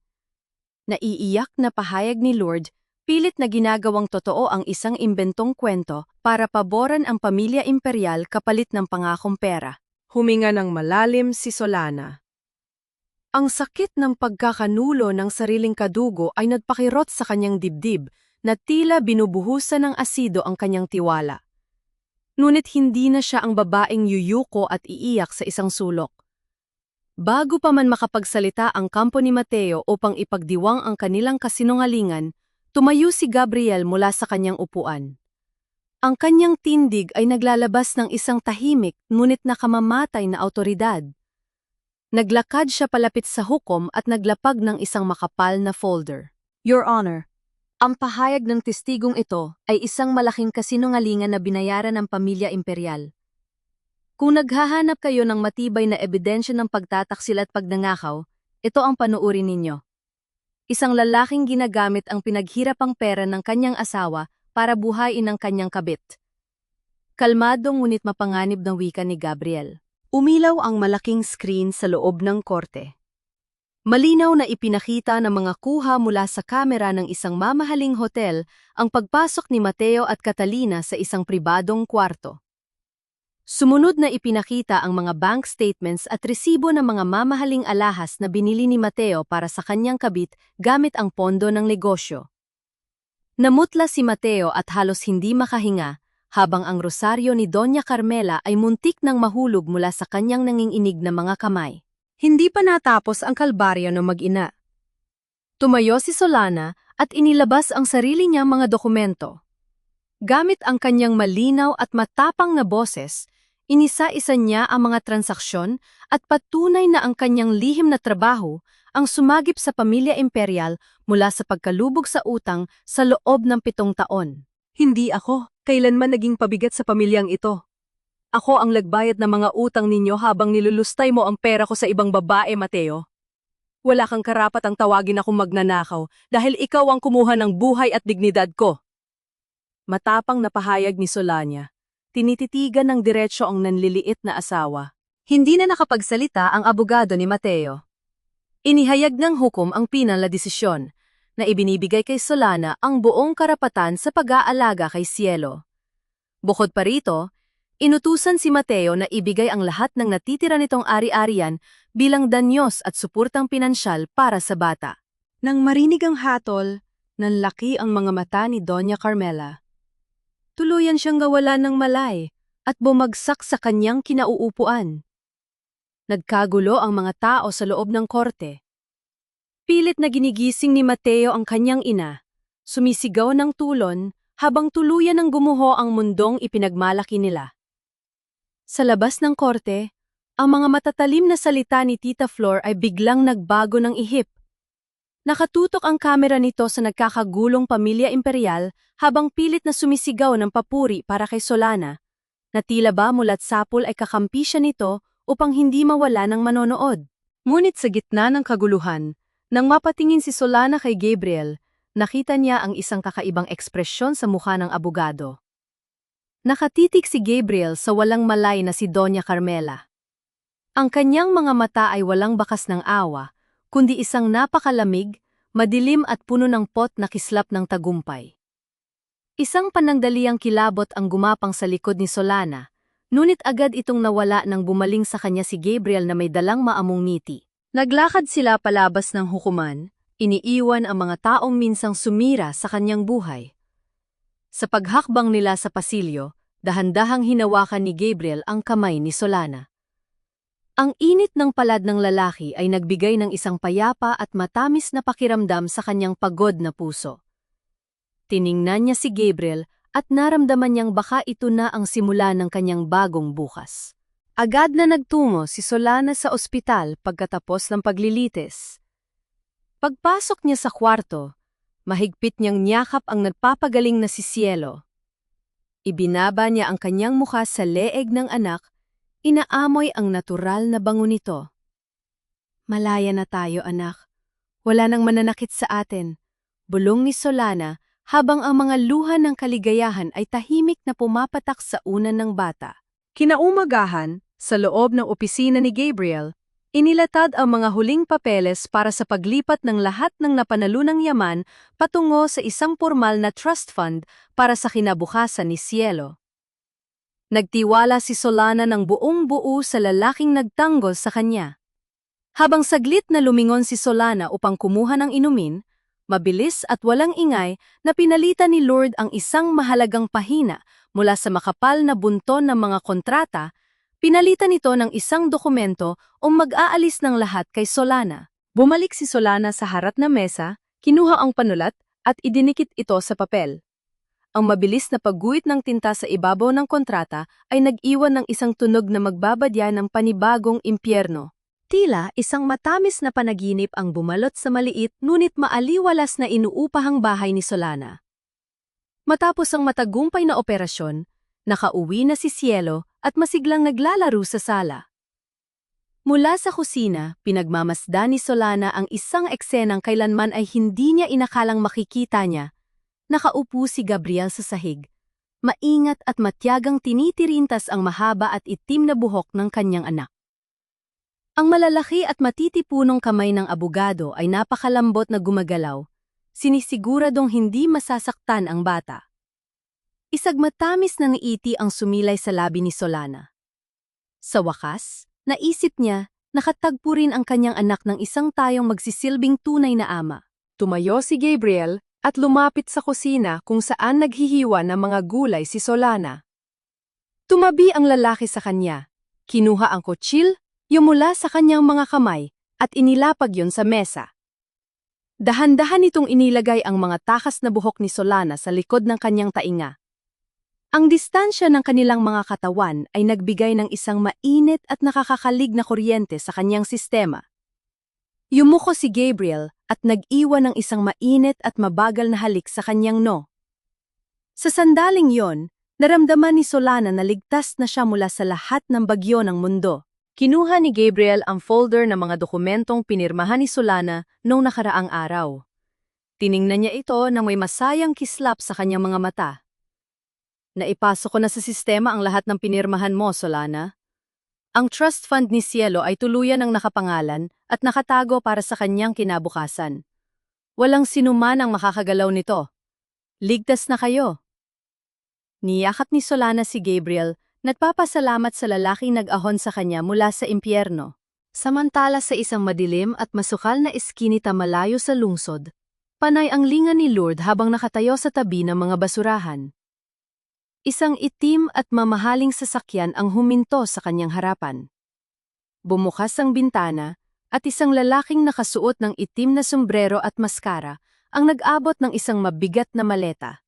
Naiiyak na pahayag ni Lord, pilit na ginagawang totoo ang isang imbentong kwento para paboran ang pamilya imperial kapalit ng pangakong pera. Huminga ng malalim si Solana. Ang sakit ng pagkakanulo ng sariling kadugo ay nagpakirot sa kanyang dibdib na tila binubuhusan ng asido ang kanyang tiwala. Ngunit hindi na siya ang babaeng yuyuko at iiyak sa isang sulok. Bago pa man makapagsalita ang kampo ni Mateo upang ipagdiwang ang kanilang kasinungalingan, tumayo si Gabriel mula sa kanyang upuan. Ang kanyang tindig ay naglalabas ng isang tahimik ngunit nakamamatay na awtoridad. Naglakad siya palapit sa hukom at naglapag ng isang makapal na folder. Your Honor, ang pahayag ng testigong ito ay isang malaking kasinungalingan na binayaran ng pamilya imperial. Kung naghahanap kayo ng matibay na ebidensya ng pagtataksil at pagnanakaw, ito ang panuurin ninyo. Isang lalaking ginagamit ang pinaghirapang pera ng kanyang asawa para buhayin ang kanyang kabit. Kalmado ngunit mapanganib na wika ni Gabriel. Umilaw ang malaking screen sa loob ng korte. Malinaw na ipinakita ng mga kuha mula sa kamera ng isang mamahaling hotel ang pagpasok ni Mateo at Catalina sa isang pribadong kwarto. Sumunod na ipinakita ang mga bank statements at resibo ng mga mamahaling alahas na binili ni Mateo para sa kanyang kabit gamit ang pondo ng negosyo. Namutla si Mateo at halos hindi makahinga, habang ang rosaryo ni Doña Carmela ay muntik nang mahulog mula sa kanyang nanginginig na mga kamay. Hindi pa natapos ang kalbaryo ng mag-ina. Tumayo si Solana at inilabas ang sarili niyang mga dokumento. Gamit ang kanyang malinaw at matapang na boses, inisa-isa niya ang mga transaksyon at patunay na ang kanyang lihim na trabaho ang sumagip sa pamilya imperial mula sa pagkalubog sa utang sa loob ng 7 taon. Hindi ako kailanman naging pabigat sa pamilyang ito. Ako ang nagbayad ng mga utang ninyo habang nilulustay mo ang pera ko sa ibang babae, Mateo. Wala kang karapatang tawagin akong magnanakaw dahil ikaw ang kumuha ng buhay at dignidad ko. Matapang na pahayag ni Solana. Tinititigan ng diretsyo ang nanliliit na asawa. Hindi na nakapagsalita ang abogado ni Mateo. Inihayag ng hukom ang pinal na desisyon na ibinibigay kay Solana ang buong karapatan sa pag-aalaga kay Cielo. Bukod pa rito, inutusan si Mateo na ibigay ang lahat ng natitira nitong ari-arian bilang danyos at suportang pinansyal para sa bata. Nang marinig ang hatol, nanlaki ang mga mata ni Doña Carmela. Tuluyan siyang gawalan ng malay at bumagsak sa kanyang kinauupuan. Nagkagulo ang mga tao sa loob ng korte. Pilit na ginigising ni Mateo ang kanyang ina, sumisigaw ng tulon habang tuluyan ng gumuho ang mundong ipinagmalaki nila. Sa labas ng korte, ang mga matatalim na salita ni Tita Flor ay biglang nagbago ng ihip. Nakatutok ang kamera nito sa nagkakagulong pamilya imperial habang pilit na sumisigaw ng papuri para kay Solana, na tila ba mulat sapol ay kakampi siya nito upang hindi mawala ng manonood. Ngunit sa gitna ng kaguluhan, nang mapatingin si Solana kay Gabriel, nakita niya ang isang kakaibang ekspresyon sa mukha ng abogado. Nakatitig si Gabriel sa walang malay na si Doña Carmela. Ang kanyang mga mata ay walang bakas ng awa, kundi isang napakalamig, madilim at puno ng pot na kislap ng tagumpay. Isang panandaliang kilabot ang gumapang sa likod ni Solana, ngunit agad itong nawala nang bumaling sa kanya si Gabriel na may dalang maamong ngiti. Naglakad sila palabas ng hukuman, iniiwan ang mga taong minsang sumira sa kanyang buhay. Sa paghakbang nila sa pasilyo, dahan-dahang hinawakan ni Gabriel ang kamay ni Solana. Ang init ng palad ng lalaki ay nagbigay ng isang payapa at matamis na pakiramdam sa kanyang pagod na puso. Tiningnan niya si Gabriel at naramdaman niyang baka ito na ang simula ng kanyang bagong bukas. Agad na nagtungo si Solana sa ospital pagkatapos ng paglilitis. Pagpasok niya sa kwarto, mahigpit niyang niyakap ang nagpapagaling na si Cielo. Ibinaba niya ang kanyang mukha sa leeg ng anak, inaamoy ang natural na bango nito. Malaya na tayo, anak. Wala nang mananakit sa atin. Bulong ni Solana habang ang mga luha ng kaligayahan ay tahimik na pumapatak sa unan ng bata. Kinaumagahan, sa loob ng opisina ni Gabriel, inilatad ang mga huling papeles para sa paglipat ng lahat ng napanalunang yaman patungo sa isang formal na trust fund para sa kinabukasan ni Cielo. Nagtiwala si Solana ng buong buo sa lalaking nagtanggol sa kanya. Habang saglit na lumingon si Solana upang kumuha ng inumin, mabilis at walang ingay na pinalitan ni Lord ang isang mahalagang pahina mula sa makapal na bunton ng mga kontrata, pinalitan ito ng isang dokumento o mag-aalis ng lahat kay Solana. Bumalik si Solana sa harap na mesa, kinuha ang panulat at idinikit ito sa papel. Ang mabilis na pagguhit ng tinta sa ibabaw ng kontrata ay nag-iwan ng isang tunog na magbabadya ng panibagong impyerno. Tila isang matamis na panaginip ang bumalot sa maliit ngunit maaliwalas na inuupahang bahay ni Solana. Matapos ang matagumpay na operasyon, nakauwi na si Cielo at masiglang naglalaro sa sala. Mula sa kusina, pinagmamasdan ni Solana ang isang eksenang kailanman ay hindi niya inakalang makikita niya. Nakaupo si Gabriel sa sahig. Maingat at matyagang tinitirintas ang mahaba at itim na buhok ng kanyang anak. Ang malalaki at matitipunong kamay ng abogado ay napakalambot na gumagalaw, sinisiguradong hindi masasaktan ang bata. Isagmatamis na ngiti ang sumilay sa labi ni Solana. Sa wakas, naisip niya, nakatagpo rin ang kanyang anak ng isang tayong magsisilbing tunay na ama. Tumayo si Gabriel at lumapit sa kusina kung saan naghihiwa ng mga gulay si Solana. Tumabi ang lalaki sa kanya, kinuha ang kutsil, yumula sa kanyang mga kamay at inilapag yon sa mesa. Dahan-dahan itong inilagay ang mga takas na buhok ni Solana sa likod ng kanyang tainga. Ang distansya ng kanilang mga katawan ay nagbigay ng isang mainit at nakakakalig na kuryente sa kanyang sistema. Yumuko si Gabriel at nag-iwan ng isang mainit at mabagal na halik sa kanyang no. Sa sandaling yon, naramdaman ni Solana na ligtas na siya mula sa lahat ng bagyo ng mundo. Kinuha ni Gabriel ang folder ng mga dokumentong pinirmahan ni Solana noong nakaraang araw. Tiningnan niya ito nang may masayang kislap sa kanyang mga mata. Naipasok ko na sa sistema ang lahat ng pinirmahan mo, Solana. Ang trust fund ni Cielo ay tuluyan ang nakapangalan at nakatago para sa kanyang kinabukasan. Walang sinuman ang makakagalaw nito. Ligtas na kayo. Niyakap ni Solana si Gabriel, nagpapasalamat sa lalaking nag-ahon sa kanya mula sa impyerno. Samantala sa isang madilim at masukal na eskinita malayo sa lungsod, panay ang linga ni Lord habang nakatayo sa tabi ng mga basurahan. Isang itim at mamahaling sasakyan ang huminto sa kanyang harapan. Bumukas ang bintana at isang lalaking nakasuot ng itim na sombrero at maskara ang nag-abot ng isang mabigat na maleta.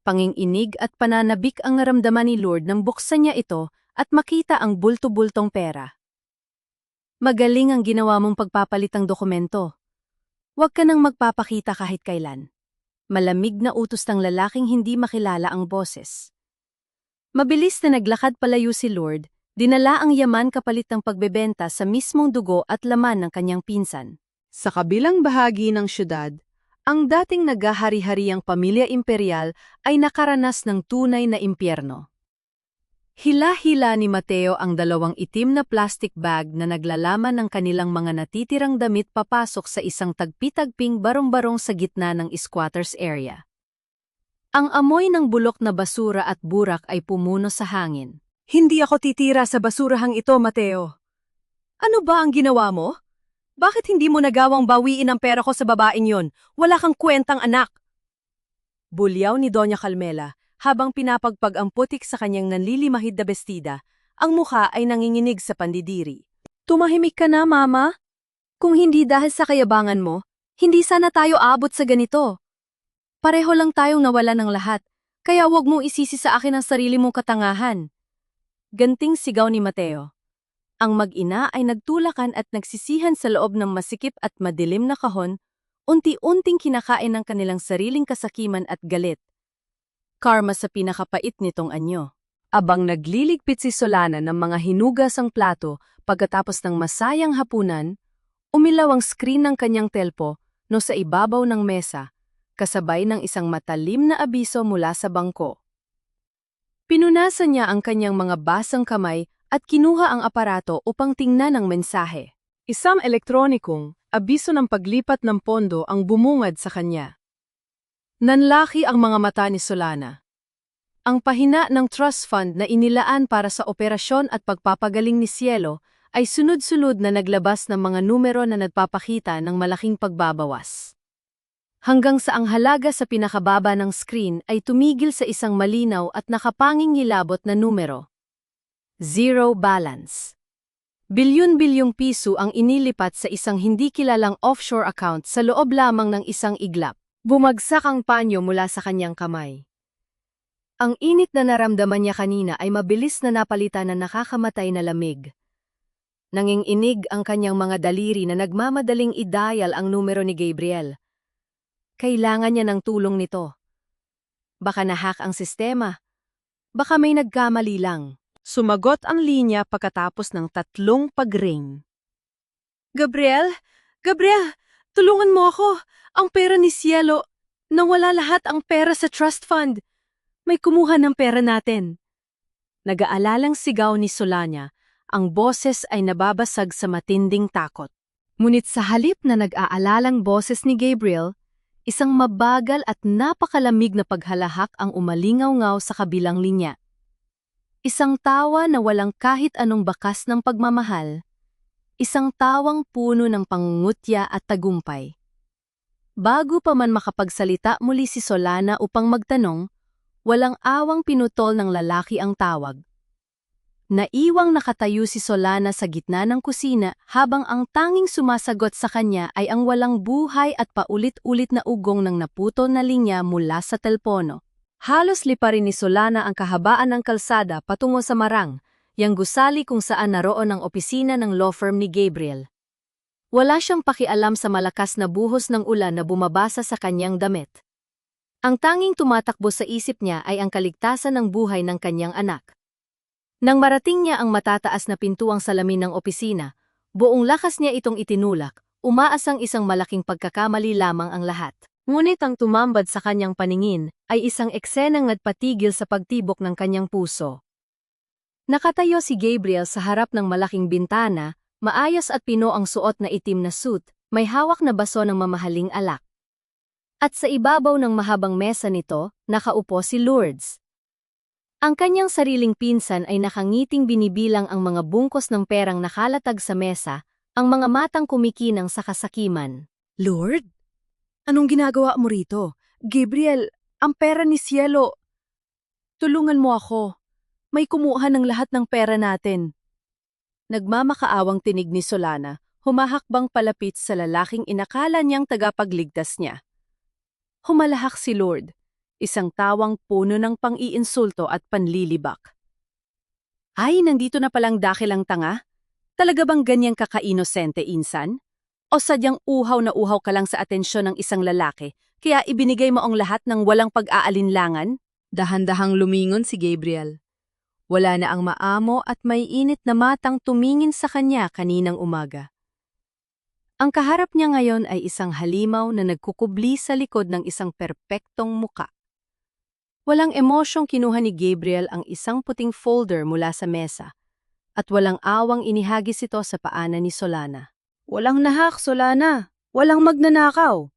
Panginginig at pananabik ang naramdaman ni Lord nang buksan niya ito at makita ang bulto-bultong pera. Magaling ang ginawa mong pagpapalitang dokumento. Huwag ka nang magpapakita kahit kailan. Malamig na utos ng lalaking hindi makilala ang boses. Mabilis na naglakad palayo si Lord, dinala ang yaman kapalit ng pagbebenta sa mismong dugo at laman ng kanyang pinsan. Sa kabilang bahagi ng syudad, ang dating nagahari-hariang pamilya imperial ay nakaranas ng tunay na impyerno. Hila-hila ni Mateo ang dalawang itim na plastic bag na naglalaman ng kanilang mga natitirang damit papasok sa isang tagpi-tagping barong-barong sa gitna ng squatters area. Ang amoy ng bulok na basura at burak ay pumuno sa hangin. Hindi ako titira sa basurahang ito, Mateo. Ano ba ang ginawa mo? Bakit hindi mo nagawang bawiin ang pera ko sa babaeng yon? Wala kang kwentang anak. Bulyaw ni Doña Carmela habang pinapagpag ang putik sa kanyang nanlilimahid na bestida, ang mukha ay nanginginig sa pandidiri. Tumahimik ka na, Mama. Kung hindi dahil sa kayabangan mo, hindi sana tayo abot sa ganito. Pareho lang tayong nawala ng lahat, kaya huwag mong isisi sa akin ang sarili mong katangahan. Ganting sigaw ni Mateo. Ang mag-ina ay nagtulakan at nagsisihan sa loob ng masikip at madilim na kahon, unti-unting kinakain ng kanilang sariling kasakiman at galit. Karma sa pinakapait nitong anyo. Abang nagliligpit si Solana ng mga hinugasang plato pagkatapos ng masayang hapunan, umilaw ang screen ng kanyang telpo no sa ibabaw ng mesa, kasabay ng isang matalim na abiso mula sa bangko. Pinunasan niya ang kanyang mga basang kamay at kinuha ang aparato upang tingnan ang mensahe. Isang elektronikong abiso ng paglipat ng pondo ang bumungad sa kanya. Nanlaki ang mga mata ni Solana. Ang pahina ng trust fund na inilaan para sa operasyon at pagpapagaling ni Cielo ay sunod-sunod na naglabas ng mga numero na nagpapakita ng malaking pagbabawas. Hanggang sa ang halaga sa pinakababa ng screen ay tumigil sa isang malinaw at nakapanging ngilabot na numero. Zero balance. Bilyon-bilyong piso ang inilipat sa isang hindi kilalang offshore account sa loob lamang ng isang iglap. Bumagsak ang panyo mula sa kanyang kamay. Ang init na naramdaman niya kanina ay mabilis na napalitan ng nakakamatay na lamig. Nanginginig ang kanyang mga daliri na nagmamadaling i-dial ang numero ni Gabriel. Kailangan niya ng tulong nito. Baka nahack ang sistema. Baka may nagkamali lang. Sumagot ang linya pagkatapos ng 3 pag-ring. Gabriel? Gabriel! Tulungan mo ako! Ang pera ni Cielo! Nawala lahat ang pera sa trust fund! May kumuha ng pera natin. Nag-aalalang sigaw ni Solana, ang boses ay nababasag sa matinding takot. Ngunit sa halip na nag-aalalang boses ni Gabriel, isang mabagal at napakalamig na paghalahak ang umalingaw-ngaw sa kabilang linya. Isang tawa na walang kahit anong bakas ng pagmamahal, isang tawang puno ng pangungutya at tagumpay. Bago pa man makapagsalita muli si Solana upang magtanong, walang awang pinutol ng lalaki ang tawag. Naiwang nakatayo si Solana sa gitna ng kusina habang ang tanging sumasagot sa kanya ay ang walang buhay at paulit-ulit na ugong ng naputol na linya mula sa telpono. Halos liparin ni Solana ang kahabaan ng kalsada patungo sa Marang, yang gusali kung saan naroon ang opisina ng law firm ni Gabriel. Wala siyang pakialam sa malakas na buhos ng ulan na bumabasa sa kanyang damit. Ang tanging tumatakbo sa isip niya ay ang kaligtasan ng buhay ng kanyang anak. Nang marating niya ang matataas na pintuang salamin ng opisina, buong lakas niya itong itinulak, umaasang isang malaking pagkakamali lamang ang lahat. Ngunit ang tumambad sa kanyang paningin ay isang eksenang nagpatigil sa pagtibok ng kanyang puso. Nakatayo si Gabriel sa harap ng malaking bintana, maayos at pino ang suot na itim na suit, may hawak na baso ng mamahaling alak. At sa ibabaw ng mahabang mesa nito, nakaupo si Lourdes. Ang kanyang sariling pinsan ay nakangiting binibilang ang mga bungkos ng perang nakalatag sa mesa, ang mga matang kumikinang sa kasakiman. Lord? Anong ginagawa mo rito? Gabriel, ang pera ni Cielo. Tulungan mo ako. May kumuha ng lahat ng pera natin. Nagmamakaawang tinig ni Solana, humahakbang palapit sa lalaking inakala niyang tagapagligtas niya. Humalahak si Lord, isang tawang puno ng pang-iinsulto at panlilibak. Ay, nandito na palang dakilang tanga? Talaga bang ganyang kakainosente, insan? O sadyang uhaw na uhaw ka lang sa atensyon ng isang lalaki, kaya ibinigay mo ang lahat ng walang pag-aalinlangan? Dahan-dahang lumingon si Gabriel. Wala na ang maamo at may init na matang tumingin sa kanya kaninang umaga. Ang kaharap niya ngayon ay isang halimaw na nagkukubli sa likod ng isang perpektong muka. Walang emosyong kinuha ni Gabriel ang isang puting folder mula sa mesa, at walang awang inihagis ito sa paanan ni Solana. Walang nahak, Solana. Walang magnanakaw.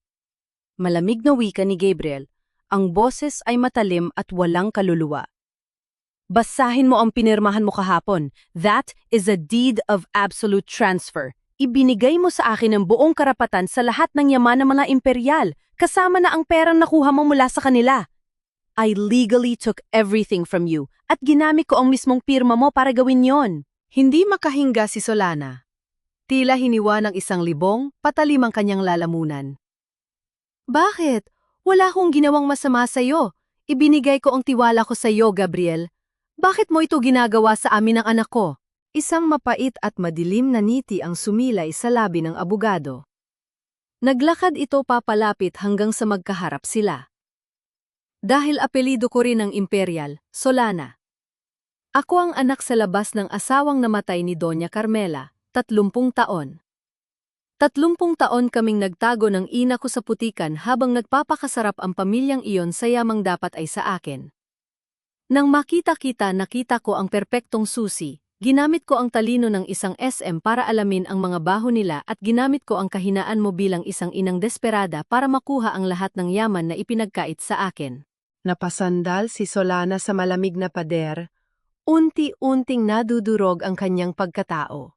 Malamig na wika ni Gabriel. Ang boses ay matalim at walang kaluluwa. Basahin mo ang pinirmahan mo kahapon. That is a deed of absolute transfer. Ibinigay mo sa akin ang buong karapatan sa lahat ng yaman ng mga imperial, kasama na ang perang nakuha mo mula sa kanila. I legally took everything from you, at ginamit ko ang mismong pirma mo para gawin yon. Hindi makahinga si Solana. Tila hiniwa ng isang libong, patalim ang kanyang lalamunan. Bakit? Wala akong ginawang masama sa iyo. Ibinigay ko ang tiwala ko sa iyo, Gabriel. Bakit mo ito ginagawa sa amin ng anak ko? Isang mapait at madilim na ngiti ang sumilay sa labi ng abogado. Naglakad ito papalapit hanggang sa magkaharap sila. Dahil apelido ko rin ang Imperial, Solana. Ako ang anak sa labas ng asawang namatay ni Doña Carmela, 30 taon. 30 taon kaming nagtago ng ina ko sa putikan habang nagpapakasarap ang pamilyang iyon sa yamang dapat ay sa akin. Nang makita-kita nakita ko ang perpektong susi, ginamit ko ang talino ng isang SM para alamin ang mga baho nila at ginamit ko ang kahinaan mo bilang isang inang desperada para makuha ang lahat ng yaman na ipinagkait sa akin. Napasandal si Solana sa malamig na pader, unti-unting nadudurog ang kanyang pagkatao.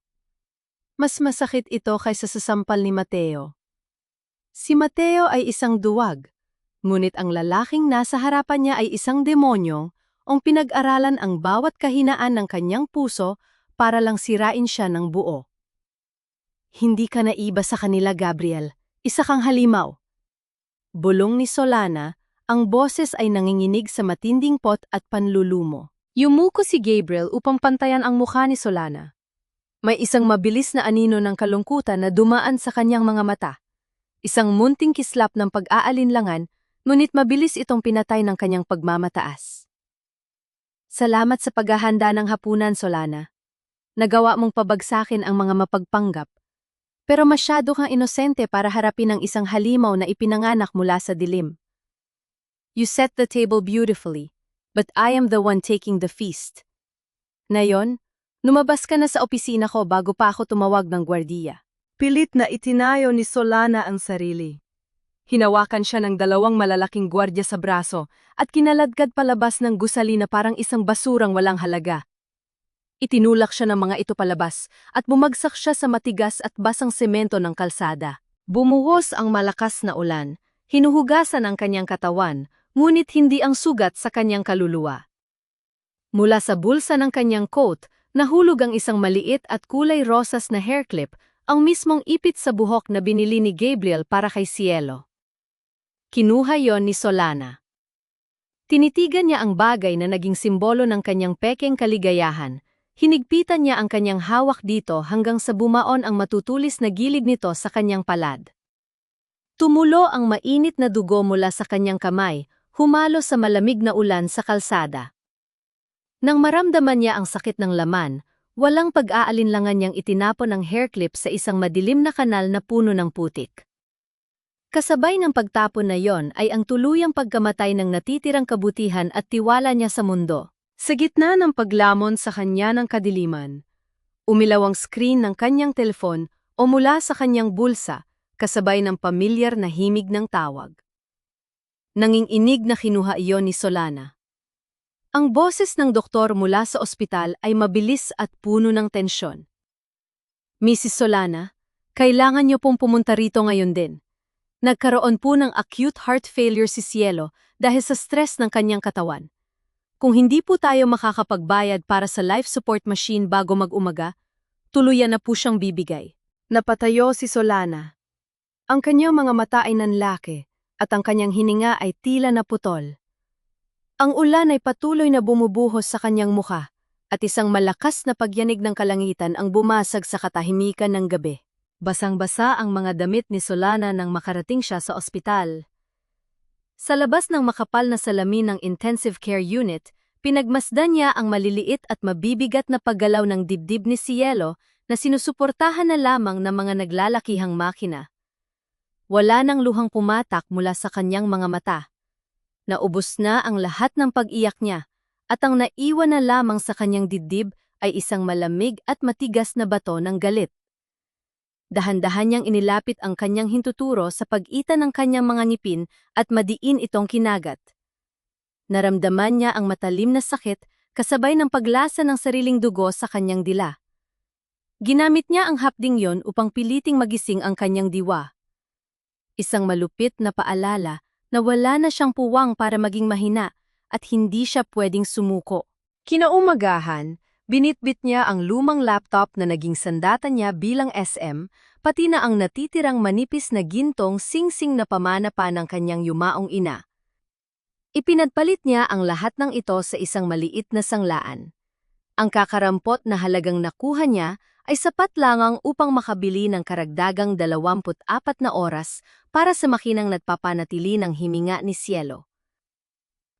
Mas masakit ito kaysa sa sampal ni Mateo. Si Mateo ay isang duwag, ngunit ang lalaking nasa harapan niya ay isang demonyo, ang pinag-aralan ang bawat kahinaan ng kanyang puso para lang sirain siya ng buo. Hindi ka naiba sa kanila, Gabriel. Isa kang halimaw. Bulong ni Solana, ang boses ay nanginginig sa matinding pot at panlulumo. Yumuko si Gabriel upang pantayan ang mukha ni Solana. May isang mabilis na anino ng kalungkutan na dumaan sa kanyang mga mata. Isang munting kislap ng pag-aalinlangan, ngunit mabilis itong pinatay ng kanyang pagmamataas. Salamat sa paghahanda ng hapunan, Solana. Nagawa mong pabagsakin ang mga mapagpanggap. Pero masyado kang inosente para harapin ang isang halimaw na ipinanganak mula sa dilim. You set the table beautifully, but I am the one taking the feast. Ngayon, lumabas ka na sa opisina ko bago pa ako tumawag ng gwardiya. Pilit na itinayo ni Solana ang sarili. Hinawakan siya ng 2 malalaking gwardya sa braso at kinaladkad palabas ng gusali na parang isang basurang walang halaga. Itinulak siya ng mga ito palabas at bumagsak siya sa matigas at basang semento ng kalsada. Bumuhos ang malakas na ulan, hinuhugasan ang kanyang katawan, ngunit hindi ang sugat sa kanyang kaluluwa. Mula sa bulsa ng kanyang coat, nahulog ang isang maliit at kulay rosas na hair clip, ang mismong ipit sa buhok na binili ni Gabriel para kay Cielo. Kinuha yon ni Solana. Tinitigan niya ang bagay na naging simbolo ng kanyang pekeng kaligayahan. Hinigpitan niya ang kanyang hawak dito hanggang sa bumaon ang matutulis na gilid nito sa kanyang palad. Tumulo ang mainit na dugo mula sa kanyang kamay, humalo sa malamig na ulan sa kalsada. Nang maramdaman niya ang sakit ng laman, walang pag-aalinlangan niyang itinapon ang hair clip sa isang madilim na kanal na puno ng putik. Kasabay ng pagtapon na yon ay ang tuluyang pagkamatay ng natitirang kabutihan at tiwala niya sa mundo. Sa gitna ng paglamon sa kanya ng kadiliman, umilaw ang screen ng kanyang telefon o mula sa kanyang bulsa, kasabay ng pamilyar na himig ng tawag. Nanginginig na kinuha iyon ni Solana. Ang boses ng doktor mula sa ospital ay mabilis at puno ng tensyon. Mrs. Solana, kailangan niyo pong pumunta rito ngayon din. Nagkaroon po ng acute heart failure si Cielo dahil sa stress ng kanyang katawan. Kung hindi po tayo makakapagbayad para sa life support machine bago mag-umaga, tuluyan na po siyang bibigay. Napatayo si Solana. Ang kanyang mga mata ay nanlaki at ang kanyang hininga ay tila naputol. Ang ulan ay patuloy na bumubuhos sa kanyang mukha at isang malakas na pagyanig ng kalangitan ang bumasag sa katahimikan ng gabi. Basang-basa ang mga damit ni Solana nang makarating siya sa ospital. Sa labas ng makapal na salamin ng intensive care unit, pinagmasdan niya ang maliliit at mabibigat na paggalaw ng dibdib ni Cielo na sinusuportahan na lamang ng mga naglalakihang makina. Wala nang luhang pumatak mula sa kanyang mga mata. Naubos na ang lahat ng pag-iyak niya at ang naiwan na lamang sa kanyang dibdib ay isang malamig at matigas na bato ng galit. Dahan-dahan niyang inilapit ang kanyang hintuturo sa pagitan ng kanyang mga ngipin at madiin itong kinagat. Naramdaman niya ang matalim na sakit kasabay ng paglasa ng sariling dugo sa kanyang dila. Ginamit niya ang hapding yon upang piliting magising ang kanyang diwa. Isang malupit na paalala na wala na siyang puwang para maging mahina at hindi siya pwedeng sumuko. Kinaumagahan, binitbit niya ang lumang laptop na naging sandata niya bilang SM, pati na ang natitirang manipis na gintong singsing na pamana pa ng kanyang yumaong ina. Ipinagpalit niya ang lahat ng ito sa isang maliit na sanglaan. Ang kakarampot na halagang nakuha niya ay sapat lamang upang makabili ng karagdagang 24 na oras para sa makinang nagpapanatili ng himinga ni Cielo.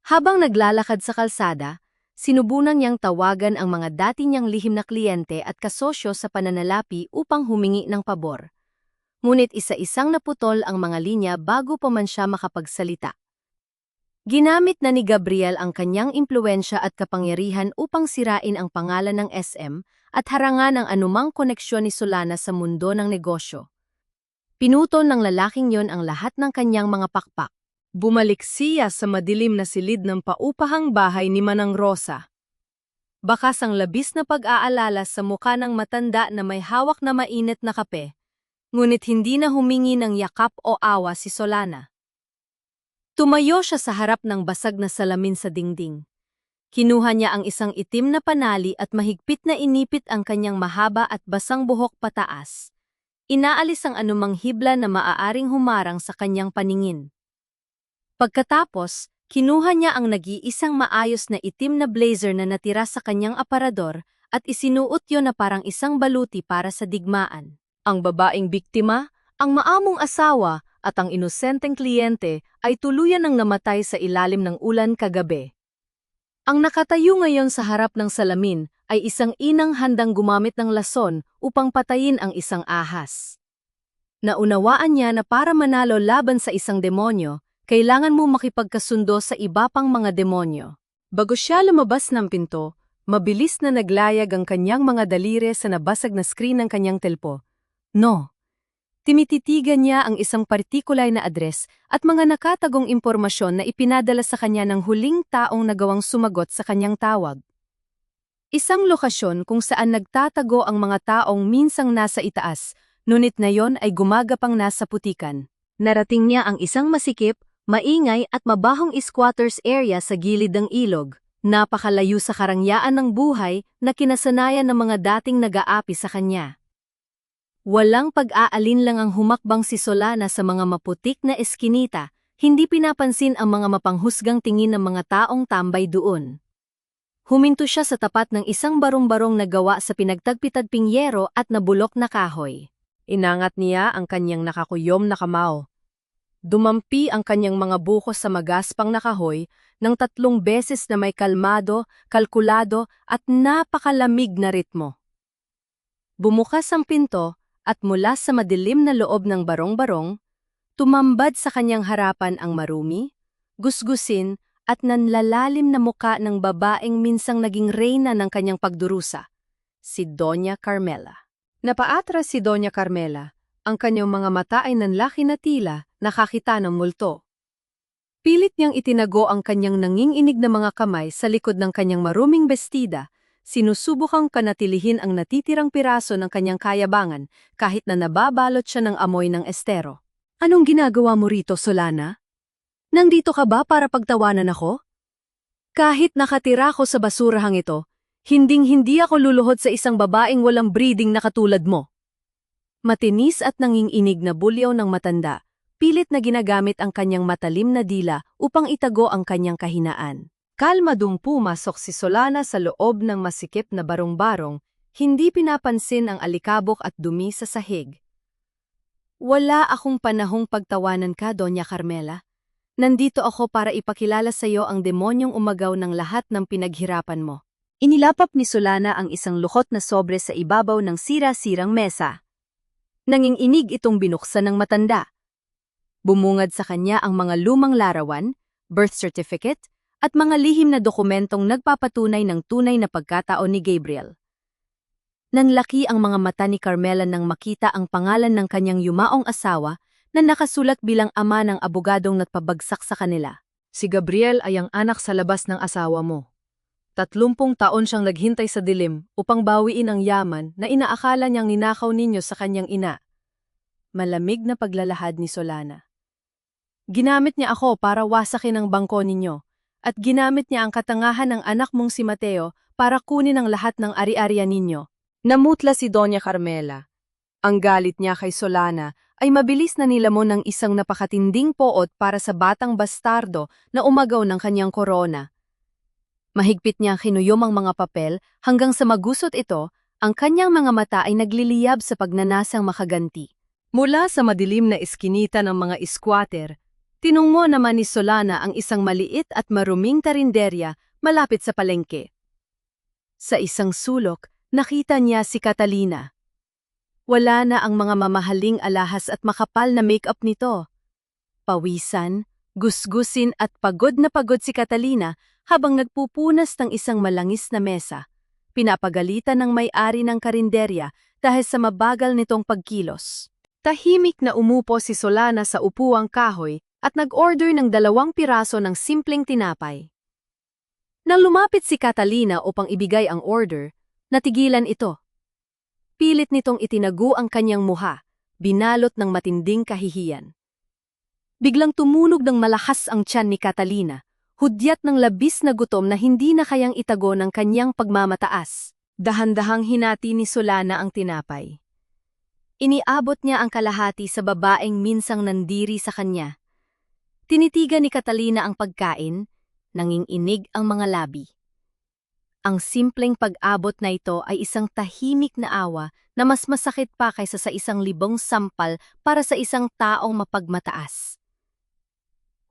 Habang naglalakad sa kalsada, sinubunan niyang tawagan ang mga dati niyang lihim na kliyente at kasosyo sa pananalapi upang humingi ng pabor. Ngunit isa-isang naputol ang mga linya bago pa man siya makapagsalita. Ginamit na ni Gabriel ang kanyang impluwensya at kapangyarihan upang sirain ang pangalan ng SM at harangan ang anumang koneksyon ni Solana sa mundo ng negosyo. Pinutol ng lalaking yon ang lahat ng kanyang mga pakpak. Bumalik siya sa madilim na silid ng paupahang bahay ni Manang Rosa. Bakas ang labis na pag-aalala sa mukha ng matanda na may hawak na mainit na kape, ngunit hindi na humingi ng yakap o awa si Solana. Tumayo siya sa harap ng basag na salamin sa dingding. Kinuha niya ang isang itim na panali at mahigpit na inipit ang kanyang mahaba at basang buhok pataas. Inaalis ang anumang hibla na maaaring humarang sa kanyang paningin. Pagkatapos, kinuha niya ang nag-iisang maayos na itim na blazer na natira sa kanyang aparador at isinuot yon na parang isang baluti para sa digmaan. Ang babaeng biktima, ang maamong asawa at ang inosenteng kliyente ay tuluyan ng namatay sa ilalim ng ulan kagabi. Ang nakatayo ngayon sa harap ng salamin ay isang inang handang gumamit ng lason upang patayin ang isang ahas. Naunawaan niya na para manalo laban sa isang demonyo, kailangan mo makipagkasundo sa iba pang mga demonyo. Bago siya lumabas ng pinto, mabilis na naglayag ang kanyang mga daliri sa nabasag na screen ng kanyang telpo. No. Timititigan niya ang isang partikulay na address at mga nakatagong impormasyon na ipinadala sa kanya ng huling taong nagawang sumagot sa kanyang tawag. Isang lokasyon kung saan nagtatago ang mga taong minsang nasa itaas, ngunit na yon ay gumagapang nasa putikan. Narating niya ang isang masikip, maingay at mabahong squatters area sa gilid ng ilog, napakalayo sa karangyaan ng buhay na kinasanayan ng mga dating nag-aapi sa kanya. Walang pag-aalin lang ang humakbang si Solana sa mga maputik na eskinita, hindi pinapansin ang mga mapanghusgang tingin ng mga taong tambay doon. Huminto siya sa tapat ng isang barong-barong na gawa sa pinagtagpitagping yero at nabulok na kahoy. Inangat niya ang kanyang nakakuyom na kamao. Dumampi ang kanyang mga buko sa magaspang na kahoy ng 3 beses na may kalmado, kalkulado at napakalamig na ritmo. Bumukas ang pinto at mula sa madilim na loob ng barong-barong, tumambad sa kanyang harapan ang marumi, gusgusin at nanlalalim na muka ng babaeng minsang naging reyna ng kanyang pagdurusa, si Doña Carmela. Napaatras si Doña Carmela, ang kanyang mga mata ay nanlaki na tila nakakita ng multo. Pilit niyang itinago ang kanyang nanginginig na mga kamay sa likod ng kanyang maruming bestida, sinusubukang panatilihin ang natitirang piraso ng kanyang kayabangan kahit na nababalot siya ng amoy ng estero. Anong ginagawa mo rito, Solana? Nandito ka ba para pagtawanan ako? Kahit nakatira ko sa basurahang ito, hinding-hindi ako luluhod sa isang babaeng walang breeding na katulad mo. Matinis at nanginginig na bulyaw ng matanda, pilit na ginagamit ang kanyang matalim na dila upang itago ang kanyang kahinaan. Kalmadong pumasok si Solana sa loob ng masikip na barong-barong, hindi pinapansin ang alikabok at dumi sa sahig. Wala akong panahong pagtawanan ka, Doña Carmela. Nandito ako para ipakilala sa iyo ang demonyong umagaw ng lahat ng pinaghirapan mo. Inilapap ni Solana ang isang lukot na sobre sa ibabaw ng sira-sirang mesa. Nanginginig itong binuksan ng matanda. Bumungad sa kanya ang mga lumang larawan, birth certificate, at mga lihim na dokumentong nagpapatunay ng tunay na pagkatao ni Gabriel. Nanlaki ang mga mata ni Carmela nang makita ang pangalan ng kanyang yumaong asawa na nakasulat bilang ama ng abogadong nagpabagsak sa kanila. Si Gabriel ay ang anak sa labas ng asawa mo. 30 taon siyang naghintay sa dilim upang bawiin ang yaman na inaakala niyang ninakaw ninyo sa kanyang ina. Malamig na paglalahad ni Solana. Ginamit niya ako para wasakin ang bangko ninyo, at ginamit niya ang katangahan ng anak mong si Mateo para kunin ang lahat ng ari-arian ninyo. Namutla si Doña Carmela. Ang galit niya kay Solana ay mabilis na nilamon ng isang napakatinding poot para sa batang bastardo na umagaw ng kanyang korona. Mahigpit niya kinuyom ang mga papel hanggang sa magusot ito, ang kanyang mga mata ay nagliliyab sa pagnanasang makaganti. Mula sa madilim na eskinita ng mga squatter, Tinunggo naman ni Solana ang isang maliit at maruming karinderya malapit sa palengke. Sa isang sulok, nakita niya si Catalina. Wala na ang mga mamahaling alahas at makapal na makeup nito. Pawisan, gusgusin at pagod na pagod si Catalina habang nagpupunas ng isang malangis na mesa. Pinapagalitan ng may-ari ng karinderya dahil sa mabagal nitong pagkilos. Tahimik na umupo si Solana sa upuang kahoy at nag-order ng 2 piraso ng simpleng tinapay. Nang lumapit si Catalina upang ibigay ang order, natigilan ito. Pilit nitong itinago ang kanyang muha, binalot ng matinding kahihiyan. Biglang tumunog ng malakas ang tiyan ni Catalina, hudyat ng labis na gutom na hindi na kayang itago ng kanyang pagmamataas. Dahan-dahang hinati ni Solana ang tinapay. Iniabot niya ang kalahati sa babaeng minsang nandiri sa kanya. Tinitigan ni Catalina ang pagkain, nanginginig ang mga labi. Ang simpleng pag-abot na ito ay isang tahimik na awa na mas masakit pa kaysa sa 1,000 sampal para sa isang taong mapagmataas.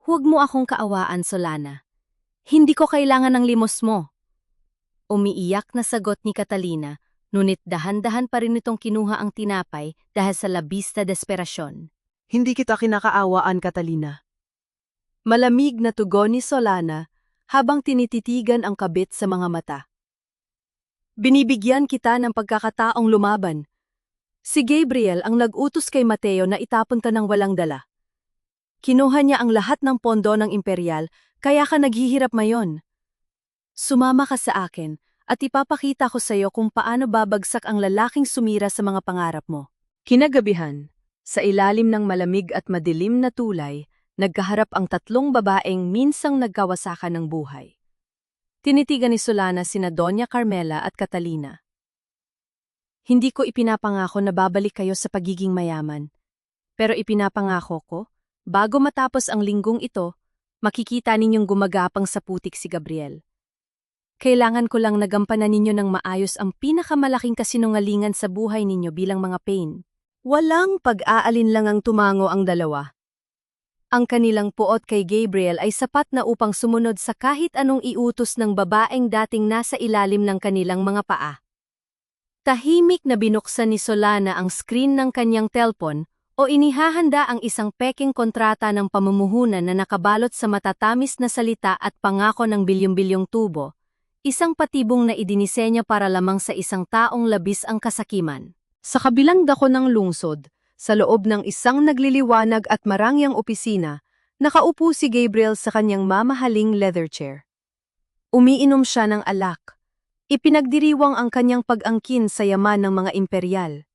Huwag mo akong kaawaan, Solana. Hindi ko kailangan ng limos mo. Umiiyak na sagot ni Catalina, ngunit dahan-dahan pa rin itong kinuha ang tinapay dahil sa labis na desperasyon. Hindi kita kinakaawaan, Catalina. Malamig na tugon ni Solana habang tinititigan ang kabit sa mga mata. Binibigyan kita ng pagkakataong lumaban. Si Gabriel ang nag-utos kay Mateo na itapon ka ng walang dala. Kinuha niya ang lahat ng pondo ng imperial, kaya ka naghihirap mayon. Sumama ka sa akin at ipapakita ko sa iyo kung paano babagsak ang lalaking sumira sa mga pangarap mo. Kinagabihan, sa ilalim ng malamig at madilim na tulay, nagkaharap ang 3 babaeng minsang nagkawasakan ng buhay. Tinitigan ni Solana sina Doña Carmela at Catalina. Hindi ko ipinapangako na babalik kayo sa pagiging mayaman. Pero ipinapangako ko, bago matapos ang linggong ito, makikita ninyong gumagapang sa putik si Gabriel. Kailangan ko lang nagampanan ninyo ng maayos ang pinakamalaking kasinungalingan sa buhay ninyo bilang mga Payne. Walang pag-aalin lang ang tumango ang dalawa. Ang kanilang puot kay Gabriel ay sapat na upang sumunod sa kahit anong iutos ng babaeng dating nasa ilalim ng kanilang mga paa. Tahimik na binuksan ni Solana ang screen ng kanyang telpon o inihahanda ang isang peking kontrata ng pamumuhunan na nakabalot sa matatamis na salita at pangako ng bilyong-bilyong tubo, isang patibong na idinisenya para lamang sa isang taong labis ang kasakiman. Sa kabilang dako ng lungsod, sa loob ng isang nagliliwanag at marangyang opisina, nakaupo si Gabriel sa kanyang mamahaling leather chair. Umiinom siya ng alak. Ipinagdiriwang ang kanyang pag-angkin sa yaman ng mga imperial.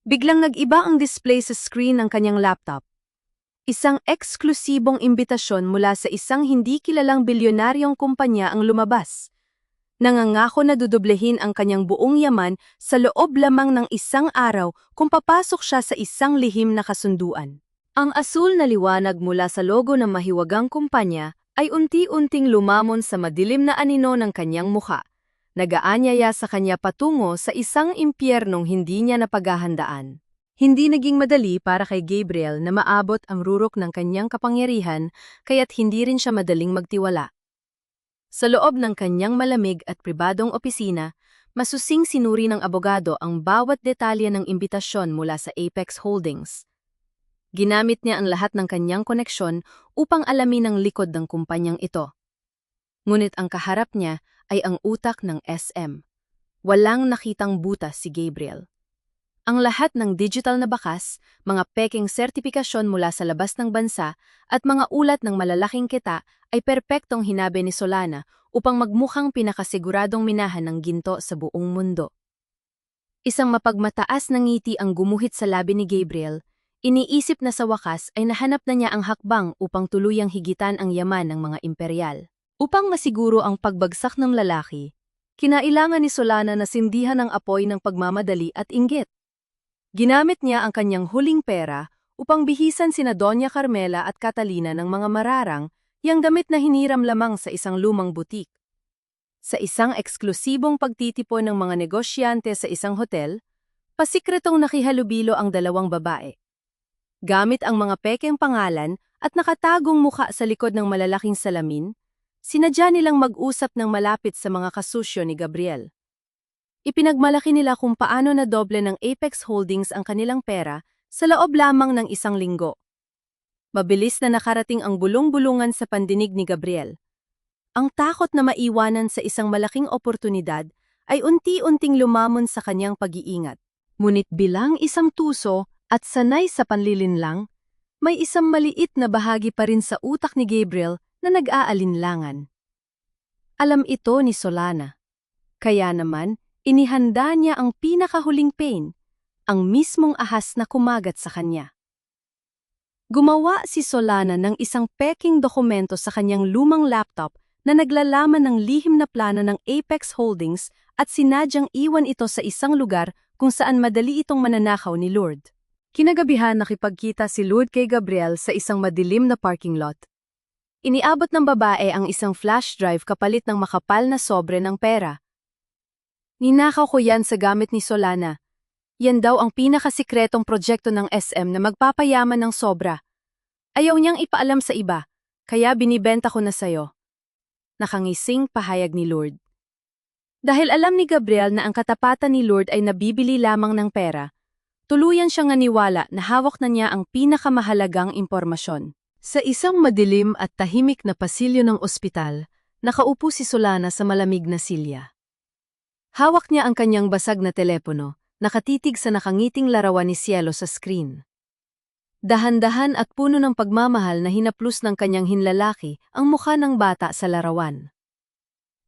Biglang nag-iba ang display sa screen ng kanyang laptop. Isang eksklusibong imbitasyon mula sa isang hindi kilalang bilyonaryong kumpanya ang lumabas. Nangangako na dudoblehin ang kanyang buong yaman sa loob lamang ng 1 araw kung papasok siya sa isang lihim na kasunduan. Ang asul na liwanag mula sa logo ng mahiwagang kumpanya ay unti-unting lumamon sa madilim na anino ng kanyang mukha. Nagaanyaya sa kanya patungo sa isang impyernong hindi niya napaghahandaan. Hindi naging madali para kay Gabriel na maabot ang rurok ng kanyang kapangyarihan, kaya't hindi rin siya madaling magtiwala. Sa loob ng kanyang malamig at pribadong opisina, masusing sinuri ng abogado ang bawat detalye ng imbitasyon mula sa Apex Holdings. Ginamit niya ang lahat ng kanyang koneksyon upang alamin ang likod ng kumpanyang ito. Ngunit ang kaharap niya ay ang utak ng SM. Walang nakitang butas si Gabriel. Ang lahat ng digital na bakas, mga peking sertipikasyon mula sa labas ng bansa, at mga ulat ng malalaking kita ay perpektong hinabi ni Solana upang magmukhang pinakasiguradong minahan ng ginto sa buong mundo. Isang mapagmataas na ngiti ang gumuhit sa labi ni Gabriel, iniisip na sa wakas ay nahanap na niya ang hakbang upang tuluyang higitan ang yaman ng mga imperial. Upang masiguro ang pagbagsak ng lalaki, kinailangan ni Solana na sindihan ang apoy ng pagmamadali at inggit. Ginamit niya ang kanyang huling pera upang bihisan sina Doña Carmela at Catalina ng mga mararang, yang damit na hiniram lamang sa isang lumang butik. Sa isang eksklusibong pagtitipon ng mga negosyante sa isang hotel, pasikretong nakihalubilo ang 2 babae. Gamit ang mga pekeng pangalan at nakatagong muka sa likod ng malalaking salamin, sinadya nilang mag-usap ng malapit sa mga kasusyo ni Gabriel. Ipinagmalaki nila kung paano na doble ng Apex Holdings ang kanilang pera sa loob lamang ng isang linggo. Mabilis na nakarating ang bulong-bulungan sa pandinig ni Gabriel. Ang takot na maiwanan sa isang malaking oportunidad ay unti-unting lumamon sa kanyang pag-iingat. Ngunit bilang isang tuso at sanay sa panlilinlang, may isang maliit na bahagi pa rin sa utak ni Gabriel na nag-aalinlangan. Alam ito ni Solana. Kaya naman, inihanda niya ang pinakahuling pain, ang mismong ahas na kumagat sa kanya. Gumawa si Solana ng isang peking dokumento sa kanyang lumang laptop na naglalaman ng lihim na plano ng Apex Holdings at sinadyang iwan ito sa isang lugar kung saan madali itong mananakaw ni Lourdes. Kinagabihan nakipagkita si Lourdes kay Gabriel sa isang madilim na parking lot. Iniabot ng babae ang isang flash drive kapalit ng makapal na sobre ng pera. Ninakaw ko yan sa gamit ni Solana. Yan daw ang pinakasikretong proyekto ng SM na magpapayaman ng sobra. Ayaw niyang ipaalam sa iba, kaya binibenta ko na sayo. Nakangising pahayag ni Lourdes. Dahil alam ni Gabriel na ang katapatan ni Lourdes ay nabibili lamang ng pera, tuluyan siyang naniwala na hawak na niya ang pinakamahalagang impormasyon. Sa isang madilim at tahimik na pasilyo ng ospital, nakaupo si Solana sa malamig na silya. Hawak niya ang kanyang basag na telepono, nakatitig sa nakangiting larawan ni Cielo sa screen. Dahan-dahan at puno ng pagmamahal na hinaplos ng kanyang hinlalaki ang mukha ng bata sa larawan.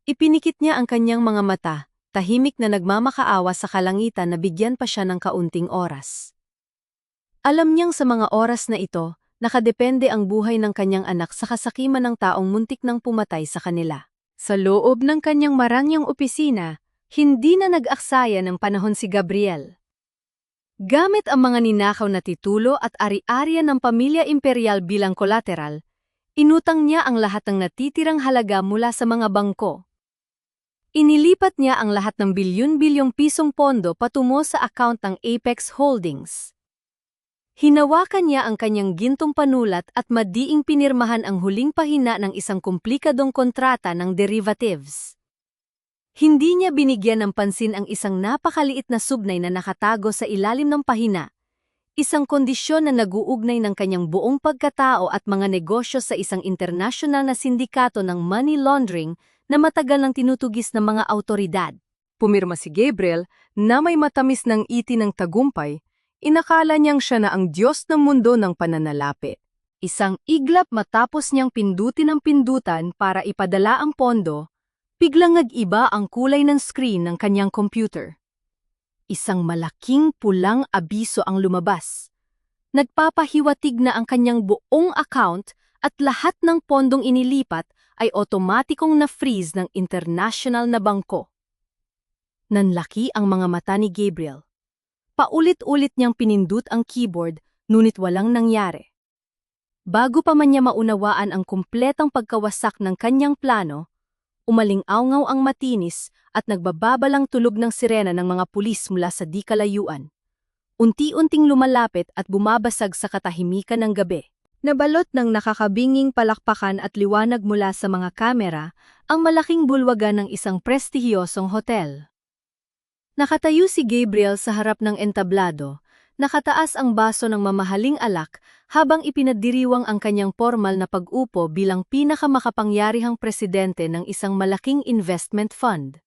Ipinikit niya ang kanyang mga mata, tahimik na nagmamakaawa sa kalangitan na bigyan pa siya ng kaunting oras. Alam niyang sa mga oras na ito, nakadepende ang buhay ng kanyang anak sa kasakiman ng taong muntik nang pumatay sa kanila. Sa loob ng kanyang marangyang opisina, hindi na nag-aksaya ng panahon si Gabriel. Gamit ang mga ninakaw na titulo at ari-arian ng pamilya imperial bilang collateral, inutang niya ang lahat ng natitirang halaga mula sa mga bangko. Inilipat niya ang lahat ng bilyon-bilyong pisong pondo patungo sa account ng Apex Holdings. Hinawakan niya ang kanyang gintong panulat at madiing pinirmahan ang huling pahina ng isang komplikadong kontrata ng derivatives. Hindi niya binigyan ng pansin ang isang napakaliit na sugnay na nakatago sa ilalim ng pahina, isang kondisyon na naguugnay ng kanyang buong pagkatao at mga negosyo sa isang internasyonal na sindikato ng money laundering na matagal nang tinutugis ng mga awtoridad. Pumirma si Gabriel na may matamis ng iti ng tagumpay, inakala niyang siya na ang Diyos ng mundo ng pananalapi. Isang iglap matapos niyang pindutin ang pindutan para ipadala ang pondo, biglang nag-iba ang kulay ng screen ng kanyang computer. Isang malaking pulang abiso ang lumabas. Nagpapahiwatig na ang kanyang buong account at lahat ng pondong inilipat ay otomatikong na-freeze ng international na bangko. Nanlaki ang mga mata ni Gabriel. Paulit-ulit niyang pinindut ang keyboard, ngunit walang nangyari. Bago pa man niya maunawaan ang kumpletang pagkawasak ng kanyang plano, umaling-awngaw ang matinis at nagbababalang tulog ng sirena ng mga pulis mula sa di kalayuan. Unti-unting lumalapit at bumabasag sa katahimikan ng gabi. Nabalot ng nakakabinging palakpakan at liwanag mula sa mga kamera, ang malaking bulwagan ng isang prestihiyosong hotel. Nakatayo si Gabriel sa harap ng entablado, nakataas ang baso ng mamahaling alak habang ipinadiriwang ang kanyang formal na pag-upo bilang pinakamakapangyarihang presidente ng isang malaking investment fund.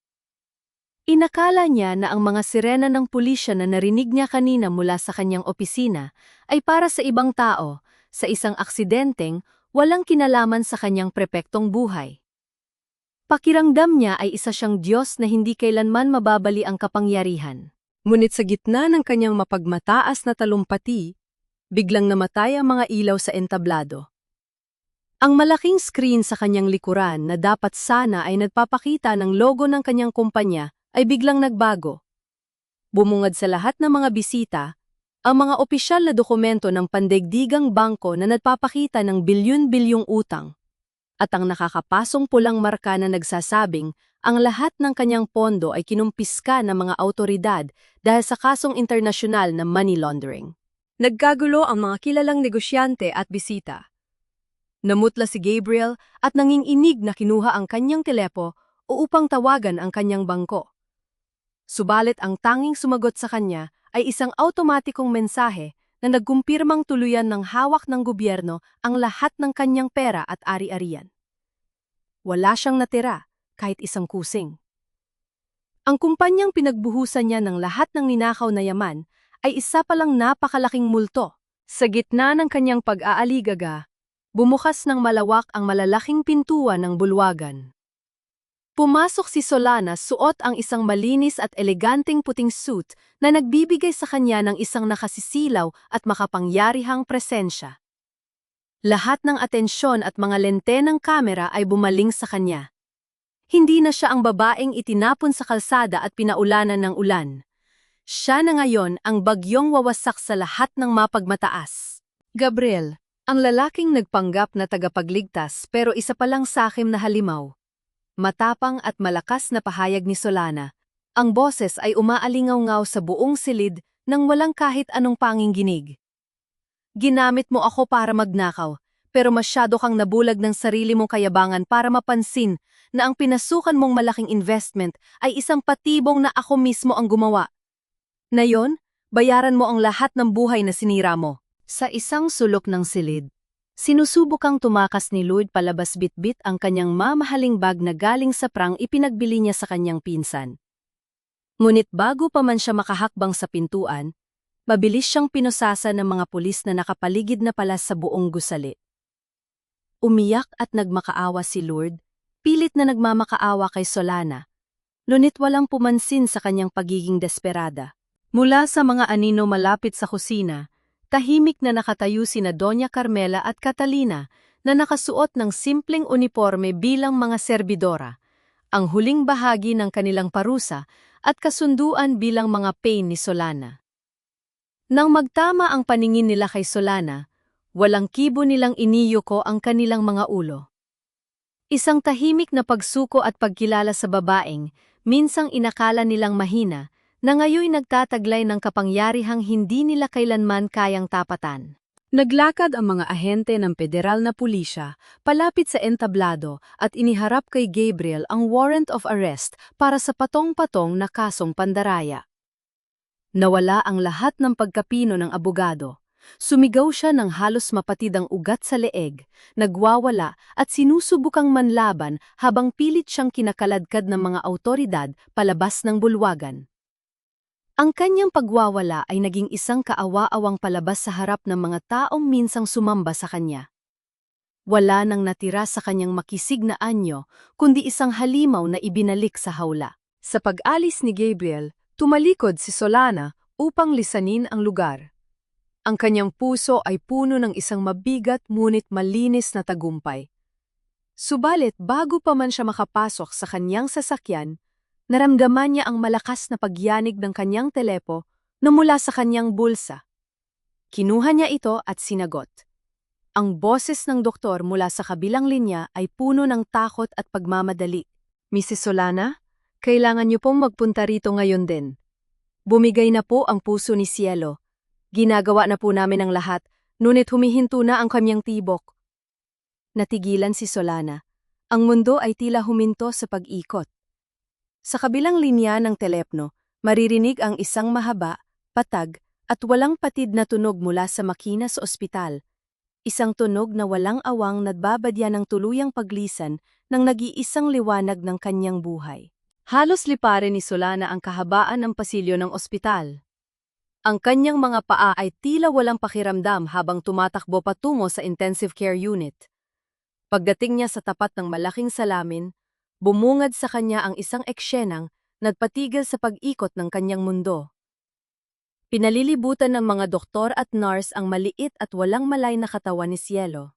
Inakala niya na ang mga sirena ng pulisya na narinig niya kanina mula sa kanyang opisina ay para sa ibang tao, sa isang aksidenteng walang kinalaman sa kanyang prepektong buhay. Pakiramdam niya ay isa siyang Diyos na hindi kailanman mababali ang kapangyarihan. Ngunit sa gitna ng kanyang mapagmataas na talumpati, biglang namatay ang mga ilaw sa entablado. Ang malaking screen sa kanyang likuran na dapat sana ay nagpapakita ng logo ng kanyang kumpanya ay biglang nagbago. Bumungad sa lahat ng mga bisita, ang mga opisyal na dokumento ng pandaigdigang bangko na nagpapakita ng bilyon-bilyong utang, at ang nakakapasong pulang marka na nagsasabing ang lahat ng kanyang pondo ay kinumpiska ng mga awtoridad dahil sa kasong internasyonal na money laundering. Nagkagulo ang mga kilalang negosyante at bisita. Namutla si Gabriel at nanginginig na kinuha ang kanyang telepo upang tawagan ang kanyang bangko. Subalit ang tanging sumagot sa kanya ay isang automatikong mensahe na nagkumpirmang tuluyan ng hawak ng gobyerno ang lahat ng kanyang pera at ari-arian. Wala siyang natira, kahit isang kusing. Ang kumpanyang pinagbuhusan niya ng lahat ng ninakaw na yaman ay isa palang napakalaking multo. Sa gitna ng kanyang pag-aaligaga, bumukas ng malawak ang malalaking pintuan ng bulwagan. Pumasok si Solana suot ang isang malinis at eleganteng puting suit na nagbibigay sa kanya ng isang nakasisilaw at makapangyarihang presensya. Lahat ng atensyon at mga lente ng kamera ay bumaling sa kanya. Hindi na siya ang babaeng itinapon sa kalsada at pinaulanan ng ulan. Siya na ngayon ang bagyong wawasak sa lahat ng mapagmataas. Gabriel, ang lalaking nagpanggap na tagapagligtas pero isa palang sakim na halimaw. Matapang at malakas na pahayag ni Solana. Ang boses ay umaalingaw-ngaw sa buong silid nang walang kahit anong pangingginig. Ginamit mo ako para magnakaw, pero masyado kang nabulag ng sarili mong kayabangan para mapansin na ang pinasukan mong malaking investment ay isang patibong na ako mismo ang gumawa. Ngayon, bayaran mo ang lahat ng buhay na sinira mo. Sa isang sulok ng silid, sinusubukang tumakas ni Lloyd palabas bitbit ang kanyang mamahaling bag na galing sa prang ipinagbili niya sa kanyang pinsan. Ngunit bago pa man siya makahakbang sa pintuan, mabilis siyang pinusasa ng mga pulis na nakapaligid na pala sa buong gusali. Umiyak at nagmakaawa si Lloyd, pilit na nagmamakaawa kay Solana, ngunit walang pumansin sa kanyang pagiging desperada. Mula sa mga anino malapit sa kusina, tahimik na nakatayo sina Doña Carmela at Catalina na nakasuot ng simpleng uniforme bilang mga serbidora, ang huling bahagi ng kanilang parusa at kasunduan bilang mga pain ni Solana. Nang magtama ang paningin nila kay Solana, walang kibo nilang iniyuko ang kanilang mga ulo. Isang tahimik na pagsuko at pagkilala sa babaeng, minsang inakala nilang mahina, na ngayoy nagtataglay ng kapangyarihang hindi nila kailanman kayang tapatan. Naglakad ang mga ahente ng federal na pulisya palapit sa entablado at iniharap kay Gabriel ang warrant of arrest para sa patong-patong na kasong pandaraya. Nawala ang lahat ng pagkapino ng abogado. Sumigaw siya ng halos mapatid ang ugat sa leeg, nagwawala at sinusubukang manlaban habang pilit siyang kinakaladkad ng mga awtoridad palabas ng bulwagan. Ang kanyang pagwawala ay naging isang kaawa-awang palabas sa harap ng mga taong minsang sumamba sa kanya. Wala nang natira sa kanyang makisig na anyo, kundi isang halimaw na ibinalik sa hawla. Sa pag-alis ni Gabriel, tumalikod si Solana upang lisanin ang lugar. Ang kanyang puso ay puno ng isang mabigat ngunit malinis na tagumpay. Subalit bago pa man siya makapasok sa kanyang sasakyan, naramdaman niya ang malakas na pagyanig ng kanyang telepo na mula sa kanyang bulsa. Kinuha niya ito at sinagot. Ang boses ng doktor mula sa kabilang linya ay puno ng takot at pagmamadali. Mrs. Solana, kailangan niyo pong magpunta rito ngayon din. Bumigay na po ang puso ni Cielo. Ginagawa na po namin ang lahat, ngunit humihinto na ang kanyang tibok. Natigilan si Solana. Ang mundo ay tila huminto sa pag-ikot. Sa kabilang linya ng telepno, maririnig ang isang mahaba, patag, at walang patid na tunog mula sa makina sa ospital. Isang tunog na walang awang nagbabadya ng tuluyang paglisan ng nag-iisang liwanag ng kanyang buhay. Halos liparin ni Solana ang kahabaan ng pasilyo ng ospital. Ang kanyang mga paa ay tila walang pakiramdam habang tumatakbo patungo sa intensive care unit. Pagdating niya sa tapat ng malaking salamin, bumungad sa kanya ang isang eksenang nagpatigil sa pag-ikot ng kanyang mundo. Pinalilibutan ng mga doktor at nurse ang maliit at walang malay na katawan ni Cielo.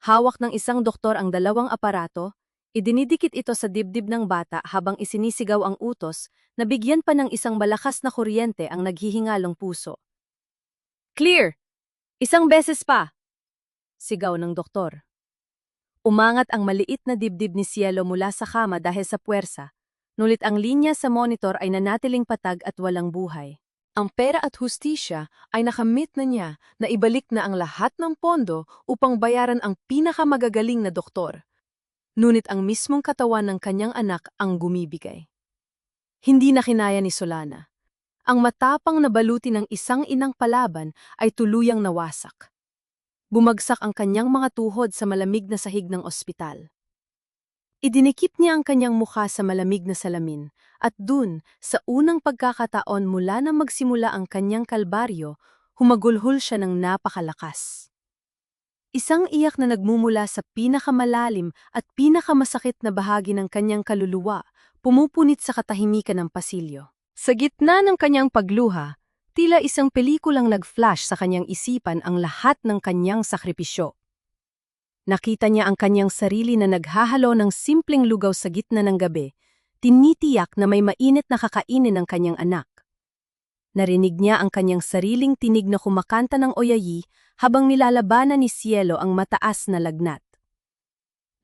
Hawak ng isang doktor ang dalawang aparato, idinidikit ito sa dibdib ng bata habang isinisigaw ang utos na bigyan pa ng isang malakas na kuryente ang naghihingalong puso. Clear! Isang beses pa! Sigaw ng doktor. Umangat ang maliit na dibdib ni Cielo mula sa kama dahil sa puwersa, nulit ang linya sa monitor ay nanatiling patag at walang buhay. Ang pera at hustisya ay nakamit na niya na ibalik na ang lahat ng pondo upang bayaran ang pinakamagagaling na doktor. Ngunit ang mismong katawan ng kanyang anak ang gumibigay. Hindi na kinaya ni Solana. Ang matapang na baluti ng isang inang palaban ay tuluyang nawasak. Bumagsak ang kanyang mga tuhod sa malamig na sahig ng ospital. Idinikip niya ang kanyang mukha sa malamig na salamin, at dun, sa unang pagkakataon mula na magsimula ang kanyang kalbaryo, humagulhol siya ng napakalakas. Isang iyak na nagmumula sa pinakamalalim at pinakamasakit na bahagi ng kanyang kaluluwa, pumupunit sa katahimikan ng pasilyo. Sa gitna ng kanyang pagluha, tila isang pelikulang nag-flash sa kanyang isipan ang lahat ng kanyang sakripisyo. Nakita niya ang kanyang sarili na naghahalo ng simpleng lugaw sa gitna ng gabi, tinitiyak na may mainit na kakainin ng kanyang anak. Narinig niya ang kanyang sariling tinig na kumakanta ng oyayi habang nilalabanan ni Cielo ang mataas na lagnat.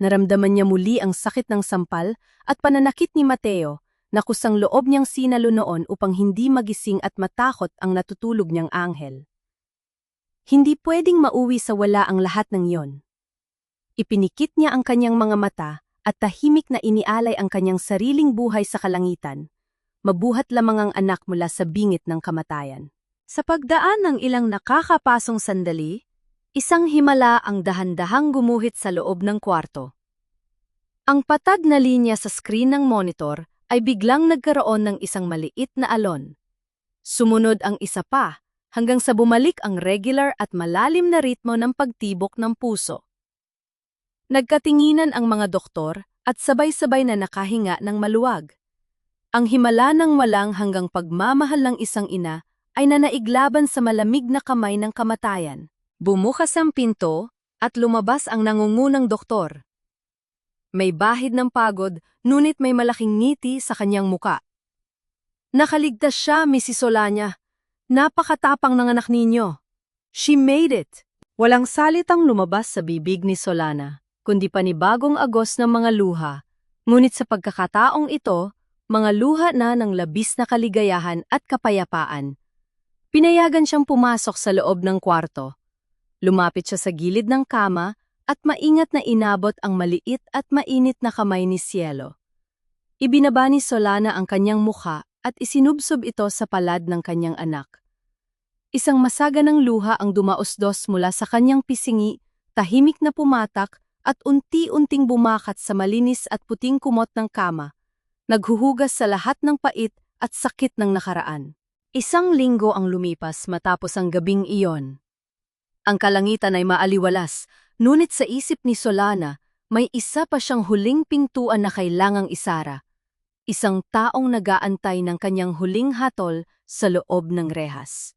Naramdaman niya muli ang sakit ng sampal at pananakit ni Mateo na kusang loob niyang sinalo noon upang hindi magising at matakot ang natutulog niyang anghel. Hindi pwedeng mauwi sa wala ang lahat ng iyon. Ipinikit niya ang kanyang mga mata at tahimik na inialay ang kanyang sariling buhay sa kalangitan. Mabuhat lamang ang anak mula sa bingit ng kamatayan. Sa pagdaan ng ilang nakakapasong sandali, isang himala ang dahan-dahang gumuhit sa loob ng kwarto. Ang patag na linya sa screen ng monitor ay biglang nagkaroon ng isang maliit na alon. Sumunod ang isa pa, hanggang sa bumalik ang regular at malalim na ritmo ng pagtibok ng puso. Nagkatinginan ang mga doktor at sabay-sabay na nakahinga ng maluwag. Ang himala ng walang hanggang pagmamahal ng isang ina ay nanaiglaban sa malamig na kamay ng kamatayan. Bumukas ang pinto at lumabas ang nangungunang doktor. May bahid ng pagod, ngunit may malaking ngiti sa kanyang muka. Nakaligtas siya, Mrs. Solana. Napakatapang ng anak ninyo. She made it. Walang salitang lumabas sa bibig ni Solana, kundi panibagong agos ng mga luha. Ngunit sa pagkakataong ito, mga luha na ng labis na kaligayahan at kapayapaan. Pinayagan siyang pumasok sa loob ng kwarto. Lumapit siya sa gilid ng kama at maingat na inabot ang maliit at mainit na kamay ni Cielo. Ibinaba ni Solana ang kanyang mukha at isinubsob ito sa palad ng kanyang anak. Isang masaganang luha ang dumausdos mula sa kanyang pisingi, tahimik na pumatak at unti-unting bumakat sa malinis at puting kumot ng kama, naghuhugas sa lahat ng pait at sakit ng nakaraan. Isang linggo ang lumipas matapos ang gabing iyon. Ang kalangitan ay maaliwalas, ngunit sa isip ni Solana, may isa pa siyang huling pintuan na kailangang isara. Isang taong nag-aantay ng kanyang huling hatol sa loob ng rehas.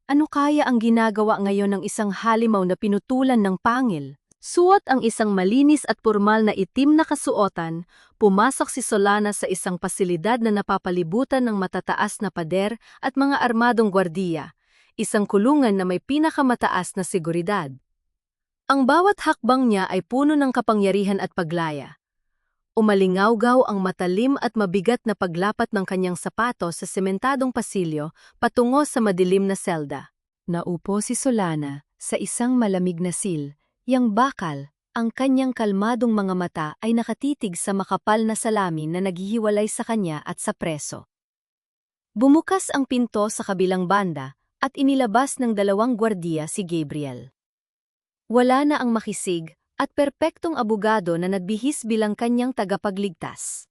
Ano kaya ang ginagawa ngayon ng isang halimaw na pinutulan ng pangil? Suot ang isang malinis at pormal na itim na kasuotan, pumasok si Solana sa isang pasilidad na napapalibutan ng matataas na pader at mga armadong gwardiya, isang kulungan na may pinakamataas na seguridad. Ang bawat hakbang niya ay puno ng kapangyarihan at paglaya. Umalingaw-gaw ang matalim at mabigat na paglapat ng kanyang sapatos sa sementadong pasilyo patungo sa madilim na selda. Naupo si Solana sa isang malamig na sil. Yang bakal, ang kanyang kalmadong mga mata ay nakatitig sa makapal na salamin na naghihiwalay sa kanya at sa preso. Bumukas ang pinto sa kabilang banda at inilabas ng dalawang gwardiya si Gabriel. Wala na ang makisig at perpektong abogado na nagbihis bilang kanyang tagapagligtas.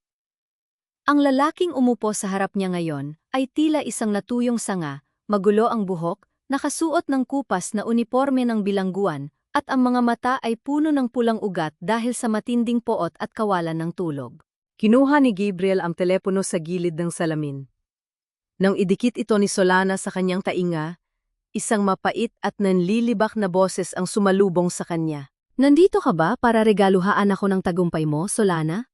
Ang lalaking umupo sa harap niya ngayon ay tila isang natuyong sanga, magulo ang buhok, nakasuot ng kupas na uniforme ng bilangguan, at ang mga mata ay puno ng pulang ugat dahil sa matinding poot at kawalan ng tulog. Kinuha ni Gabriel ang telepono sa gilid ng salamin. Nang idikit ito ni Solana sa kanyang tainga, isang mapait at nanlilibak na boses ang sumalubong sa kanya. Nandito ka ba para regaluhaan ako ng tagumpay mo, Solana?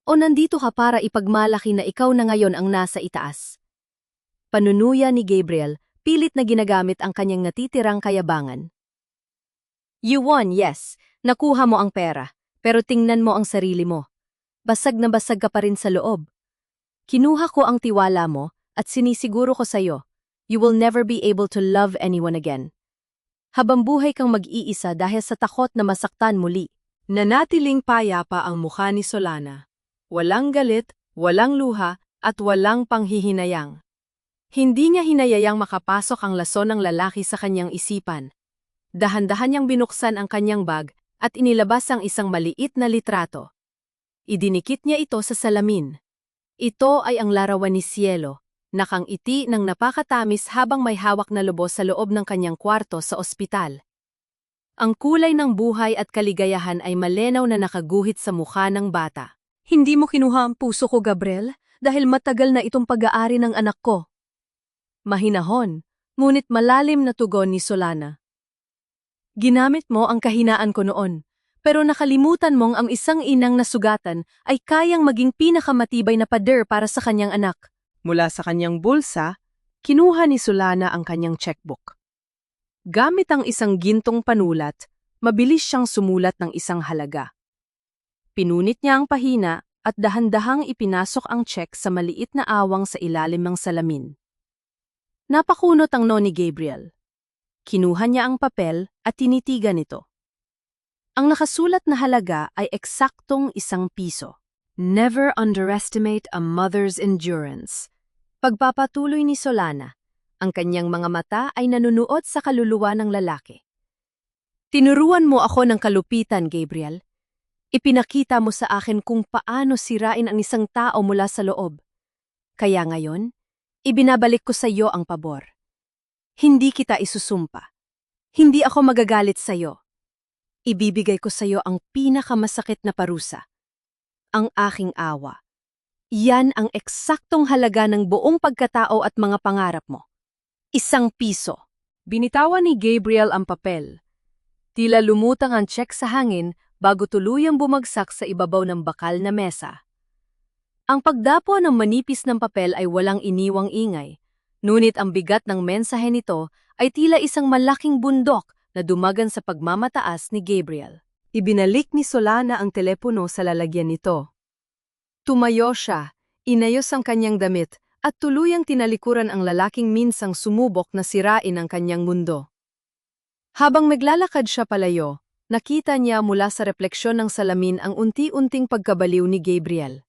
O nandito ka para ipagmalaki na ikaw na ngayon ang nasa itaas? Panunuya ni Gabriel, pilit na ginagamit ang kanyang natitirang kayabangan. You won, yes. Nakuha mo ang pera. Pero tingnan mo ang sarili mo. Basag na basag ka pa rin sa loob. Kinuha ko ang tiwala mo at sinisiguro ko sa'yo You will never be able to love anyone again. Habang buhay kang mag-iisa dahil sa takot na masaktan muli. Nanatiling payapa ang mukha ni Solana. Walang galit, walang luha, at walang panghihinayang. Hindi niya hinayayang makapasok ang lason ng lalaki sa kanyang isipan. Dahan-dahan niyang binuksan ang kanyang bag at inilabas ang isang maliit na litrato. Idinikit niya ito sa salamin. Ito ay ang larawan ni Cielo, nakangiti ng napakatamis habang may hawak na lubos sa loob ng kanyang kwarto sa ospital. Ang kulay ng buhay at kaligayahan ay malinaw na nakaguhit sa mukha ng bata. Hindi mo kinuha ang puso ko, Gabriel, dahil matagal na itong pag-aari ng anak ko. Mahinahon, ngunit malalim na tugon ni Solana. Ginamit mo ang kahinaan ko noon, pero nakalimutan mong ang isang inang nasugatan ay kayang maging pinakamatibay na pader para sa kanyang anak. Mula sa kanyang bulsa, kinuha ni Solana ang kanyang checkbook. Gamit ang isang gintong panulat, mabilis siyang sumulat ng isang halaga. Pinunit niya ang pahina at dahan-dahang ipinasok ang check sa maliit na awang sa ilalim ng salamin. Napakunot ang noo ni Gabriel. Kinuha niya ang papel at tinitigan ito. Ang nakasulat na halaga ay eksaktong ₱1. Never underestimate a mother's endurance. Pagpapatuloy ni Solana, ang kanyang mga mata ay nanunuot sa kaluluwa ng lalaki. Tinuruan mo ako ng kalupitan, Gabriel. Ipinakita mo sa akin kung paano sirain ang isang tao mula sa loob. Kaya ngayon, ibinabalik ko sa iyo ang pabor. Hindi kita isusumpa. Hindi ako magagalit sa iyo. Ibibigay ko sa iyo ang pinakamasakit na parusa. Ang aking awa. Yan ang eksaktong halaga ng buong pagkatao at mga pangarap mo. ₱1. Binitawan ni Gabriel ang papel. Tila lumutang ang check sa hangin bago tuluyang bumagsak sa ibabaw ng bakal na mesa. Ang pagdapo ng manipis ng papel ay walang iniwang ingay. Ngunit ang bigat ng mensahe nito ay tila isang malaking bundok na dumagan sa pagmamataas ni Gabriel. Ibinalik ni Solana ang telepono sa lalagyan nito. Tumayo siya, inayos ang kanyang damit, at tuluyang tinalikuran ang lalaking minsang sumubok na sirain ang kanyang mundo. Habang naglalakad siya palayo, nakita niya mula sa refleksyon ng salamin ang unti-unting pagkabaliw ni Gabriel.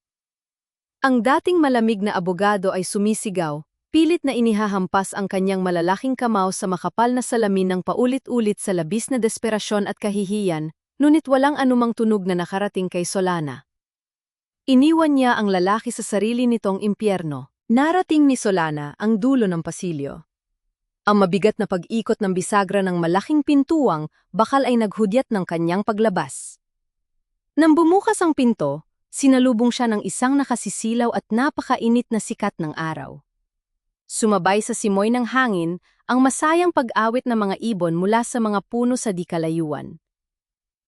Ang dating malamig na abogado ay sumisigaw, pilit na inihahampas ang kanyang malalaking kamao sa makapal na salamin ng paulit-ulit sa labis na desperasyon at kahihiyan, ngunit walang anumang tunog na nakarating kay Solana. Iniwan niya ang lalaki sa sarili nitong impyerno. Narating ni Solana ang dulo ng pasilyo. Ang mabigat na pag-ikot ng bisagra ng malaking pintuang bakal ay naghudyat ng kanyang paglabas. Nang bumukas ang pinto, sinalubong siya ng isang nakasisilaw at napakainit na sikat ng araw. Sumabay sa simoy ng hangin ang masayang pag-awit ng mga ibon mula sa mga puno sa di kalayuan.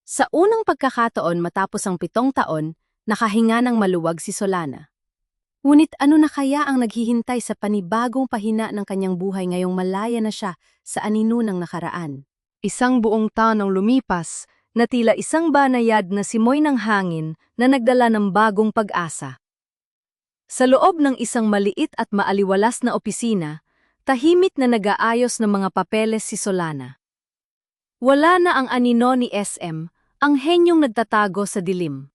Sa unang pagkakataon matapos ang 7 taon, nakahinga ng maluwag si Solana. Ngunit ano na kaya ang naghihintay sa panibagong pahina ng kanyang buhay ngayong malaya na siya sa aninunang nakaraan? Isang buong taon ang lumipas na tila isang banayad na simoy ng hangin na nagdala ng bagong pag-asa. Sa loob ng isang maliit at maaliwalas na opisina, tahimik na nag-aayos ng mga papeles si Solana. Wala na ang anino ni SM, ang henyong nagtatago sa dilim.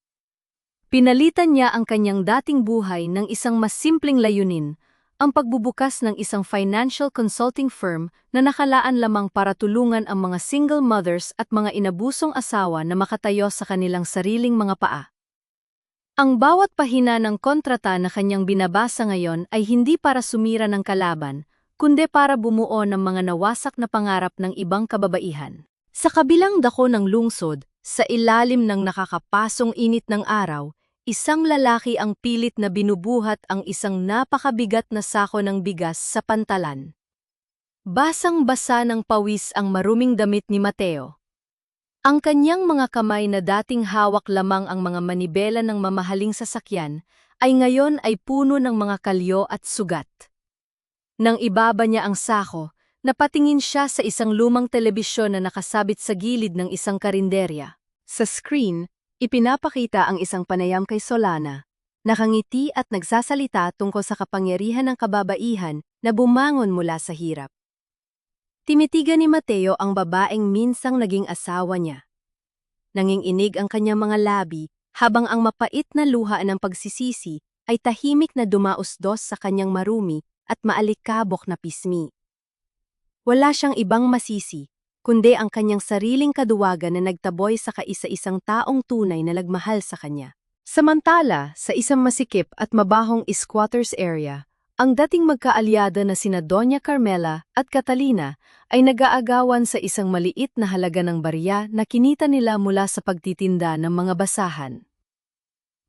Pinalitan niya ang kanyang dating buhay ng isang mas simpleng layunin, ang pagbubukas ng isang financial consulting firm na nakalaan lamang para tulungan ang mga single mothers at mga inabusong asawa na makatayo sa kanilang sariling mga paa. Ang bawat pahina ng kontrata na kanyang binabasa ngayon ay hindi para sumira ng kalaban, kundi para bumuo ng mga nawasak na pangarap ng ibang kababaihan. Sa kabilang dako ng lungsod, sa ilalim ng nakakapasong init ng araw, isang lalaki ang pilit na binubuhat ang isang napakabigat na sako ng bigas sa pantalan. Basang-basa ng pawis ang maruming damit ni Mateo. Ang kanyang mga kamay na dating hawak lamang ang mga manibela ng mamahaling sasakyan ay ngayon ay puno ng mga kalyo at sugat. Nang ibaba niya ang sako, napatingin siya sa isang lumang telebisyon na nakasabit sa gilid ng isang karinderya. Sa screen, ipinapakita ang isang panayam kay Solana. nakangiti at nagsasalita tungkol sa kapangyarihan ng kababaihan na bumangon mula sa hirap. Timitigan ni Mateo ang babaeng minsang naging asawa niya. Nanginginig ang kanyang mga labi habang ang mapait na luha ng pagsisisi ay tahimik na dumausdos sa kanyang marumi at maalikabok na pismi. Wala siyang ibang masisi, kundi ang kanyang sariling kaduwagan na nagtaboy sa kaisa-isang taong tunay na nagmahal sa kanya. Samantala, sa isang masikip at mabahong squatters area, ang dating magkaalyada na sina Doña Carmela at Catalina ay nag-aagawan sa isang maliit na halaga ng barya na kinita nila mula sa pagtitinda ng mga basahan.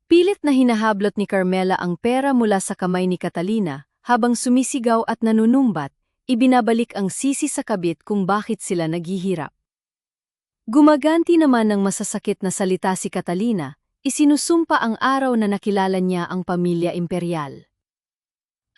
Pilit na hinahablot ni Carmela ang pera mula sa kamay ni Catalina habang sumisigaw at nanunumbat, ibinabalik ang sisi sa kabit kung bakit sila naghihirap. Gumaganti naman ng masasakit na salita si Catalina, isinusumpa ang araw na nakilala niya ang pamilya imperial.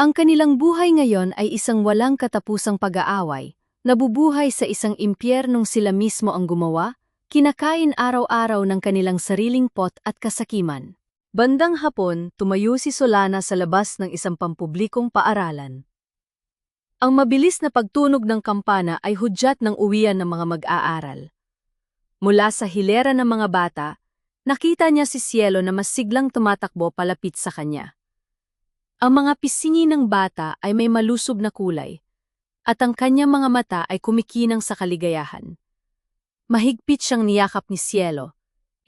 Ang kanilang buhay ngayon ay isang walang katapusang pag-aaway, nabubuhay sa isang impyernong sila mismo ang gumawa, kinakain araw-araw ng kanilang sariling pot at kasakiman. Bandang hapon, tumayo si Solana sa labas ng isang pampublikong paaralan. Ang mabilis na pagtunog ng kampana ay hudyat ng uwian ng mga mag-aaral. Mula sa hilera ng mga bata, nakita niya si Cielo na mas siglang tumatakbo palapit sa kanya. Ang mga pisngi ng bata ay may malusob na kulay, at ang kanyang mga mata ay kumikinang sa kaligayahan. Mahigpit siyang niyakap ni Cielo,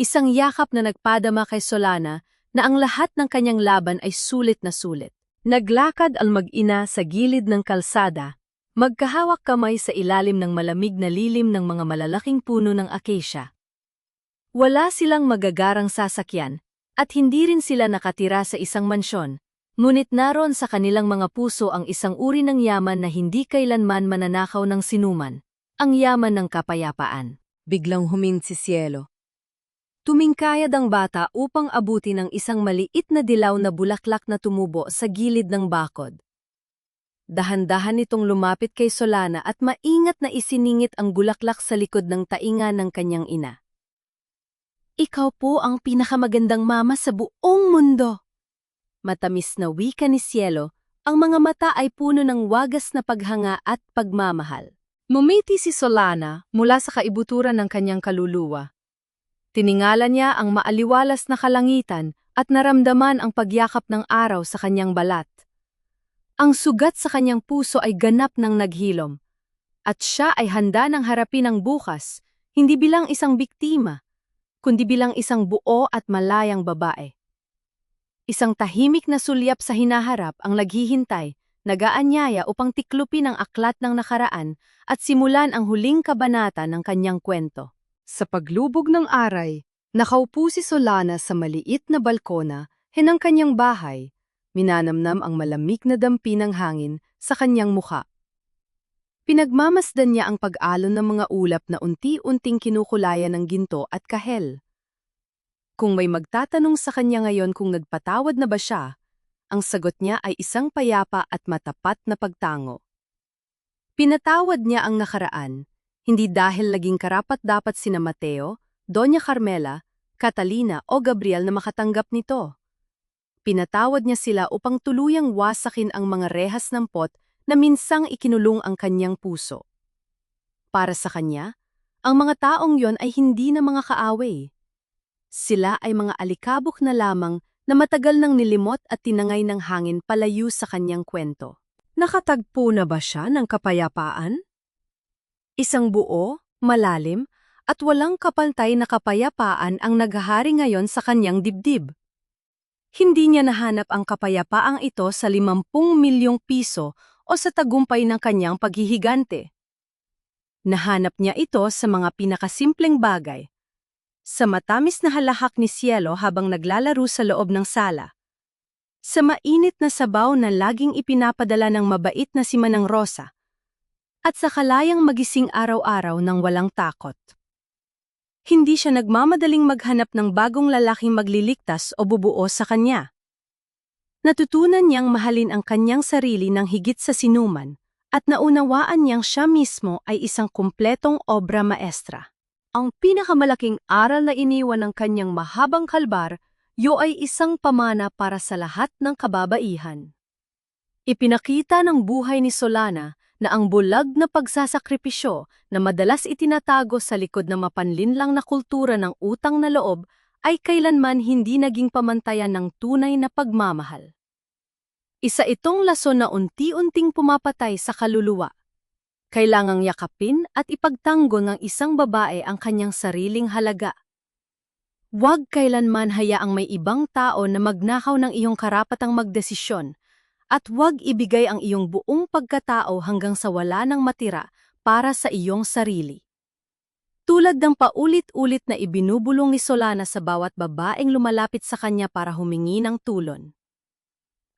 isang yakap na nagpadama kay Solana na ang lahat ng kanyang laban ay sulit na sulit. Naglakad ang mag-ina sa gilid ng kalsada, magkahawak kamay sa ilalim ng malamig na lilim ng mga malalaking puno ng acacia. Wala silang magagarang sasakyan, at hindi rin sila nakatira sa isang mansyon. Ngunit naroon sa kanilang mga puso ang isang uri ng yaman na hindi kailanman mananakaw ng sinuman, ang yaman ng kapayapaan. Biglang humingi si Cielo. Tumingkayad ang bata upang abutin ang isang maliit na dilaw na bulaklak na tumubo sa gilid ng bakod. Dahan-dahan itong lumapit kay Solana at maingat na isiningit ang bulaklak sa likod ng tainga ng kanyang ina. Ikaw po ang pinakamagandang mama sa buong mundo. Matamis na wika ni Cielo, ang mga mata ay puno ng wagas na paghanga at pagmamahal. Mumiti si Solana mula sa kaibuturan ng kanyang kaluluwa. Tiningala niya ang maaliwalas na kalangitan at naramdaman ang pagyakap ng araw sa kanyang balat. Ang sugat sa kanyang puso ay ganap ng naghilom, at siya ay handa ng harapin ang bukas, hindi bilang isang biktima, kundi bilang isang buo at malayang babae. Isang tahimik na sulyap sa hinaharap ang naghihintay, nag-aanyaya upang tiklupin ang aklat ng nakaraan at simulan ang huling kabanata ng kanyang kwento. Sa paglubog ng aray, nakaupo si Solana sa maliit na balkona ng kanyang bahay, minanamnam ang malamig na dampi ng hangin sa kanyang mukha. Pinagmamasdan niya ang pag-alon ng mga ulap na unti-unting kinukulayan ng ginto at kahel. Kung may magtatanong sa kanya ngayon kung nagpatawad na ba siya, ang sagot niya ay isang payapa at matapat na pagtango. Pinatawad niya ang nakaraan, hindi dahil naging karapat-dapat sina Mateo, Doña Carmela, Catalina o Gabriel na makatanggap nito. Pinatawad niya sila upang tuluyang wasakin ang mga rehas ng pot na minsang ikinulong ang kanyang puso. Para sa kanya, ang mga taong yon ay hindi na mga kaaway. Sila ay mga alikabok na lamang na matagal nang nilimot at tinangay ng hangin palayo sa kanyang kwento. Nakatagpo na ba siya ng kapayapaan? Isang buo, malalim, at walang kapantay na kapayapaan ang naghahari ngayon sa kanyang dibdib. Hindi niya nahanap ang kapayapaang ito sa 50 milyong piso o sa tagumpay ng kanyang paghihigante. Nahanap niya ito sa mga pinakasimpleng bagay. Sa matamis na halahak ni Cielo habang naglalaro sa loob ng sala. Sa mainit na sabaw na laging ipinapadala ng mabait na si Manang Rosa. At sa kalayang magising araw-araw ng walang takot. Hindi siya nagmamadaling maghanap ng bagong lalaking magliligtas o bubuo sa kanya. Natutunan niyang mahalin ang kanyang sarili ng higit sa sinuman at naunawaan niyang siya mismo ay isang kumpletong obra maestra. Ang pinakamalaking aral na iniwan ng kanyang mahabang kalbar, Yo ay isang pamana para sa lahat ng kababaihan. Ipinakita ng buhay ni Solana na ang bulag na pagsasakripisyo na madalas itinatago sa likod ng mapanlinlang na kultura ng utang na loob ay kailanman hindi naging pamantayan ng tunay na pagmamahal. Isa itong lason na unti-unting pumapatay sa kaluluwa. Kailangang yakapin at ipagtanggol ng isang babae ang kanyang sariling halaga. Huwag kailanman hayaang may ibang tao na magnakaw ng iyong karapatang magdesisyon at huwag ibigay ang iyong buong pagkatao hanggang sa wala nang matira para sa iyong sarili. Tulad ng paulit-ulit na ibinubulong ni Solana sa bawat babaeng lumalapit sa kanya para humingi ng tulon.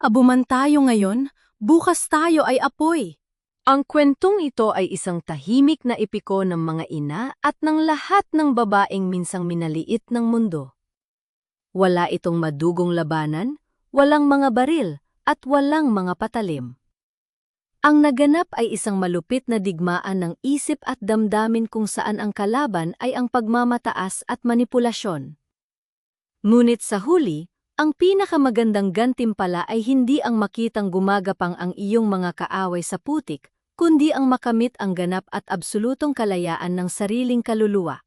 Abuman tayo ngayon, bukas tayo ay apoy. Ang kwentong ito ay isang tahimik na epiko ng mga ina at ng lahat ng babaeng minsang minaliit ng mundo. Wala itong madugong labanan, walang mga baril, at walang mga patalim. Ang naganap ay isang malupit na digmaan ng isip at damdamin kung saan ang kalaban ay ang pagmamataas at manipulasyon. Ngunit sa huli, ang pinakamagandang gantimpala ay hindi ang makitang gumagapang ang iyong mga kaaway sa putik, kundi ang makamit ang ganap at absolutong kalayaan ng sariling kaluluwa.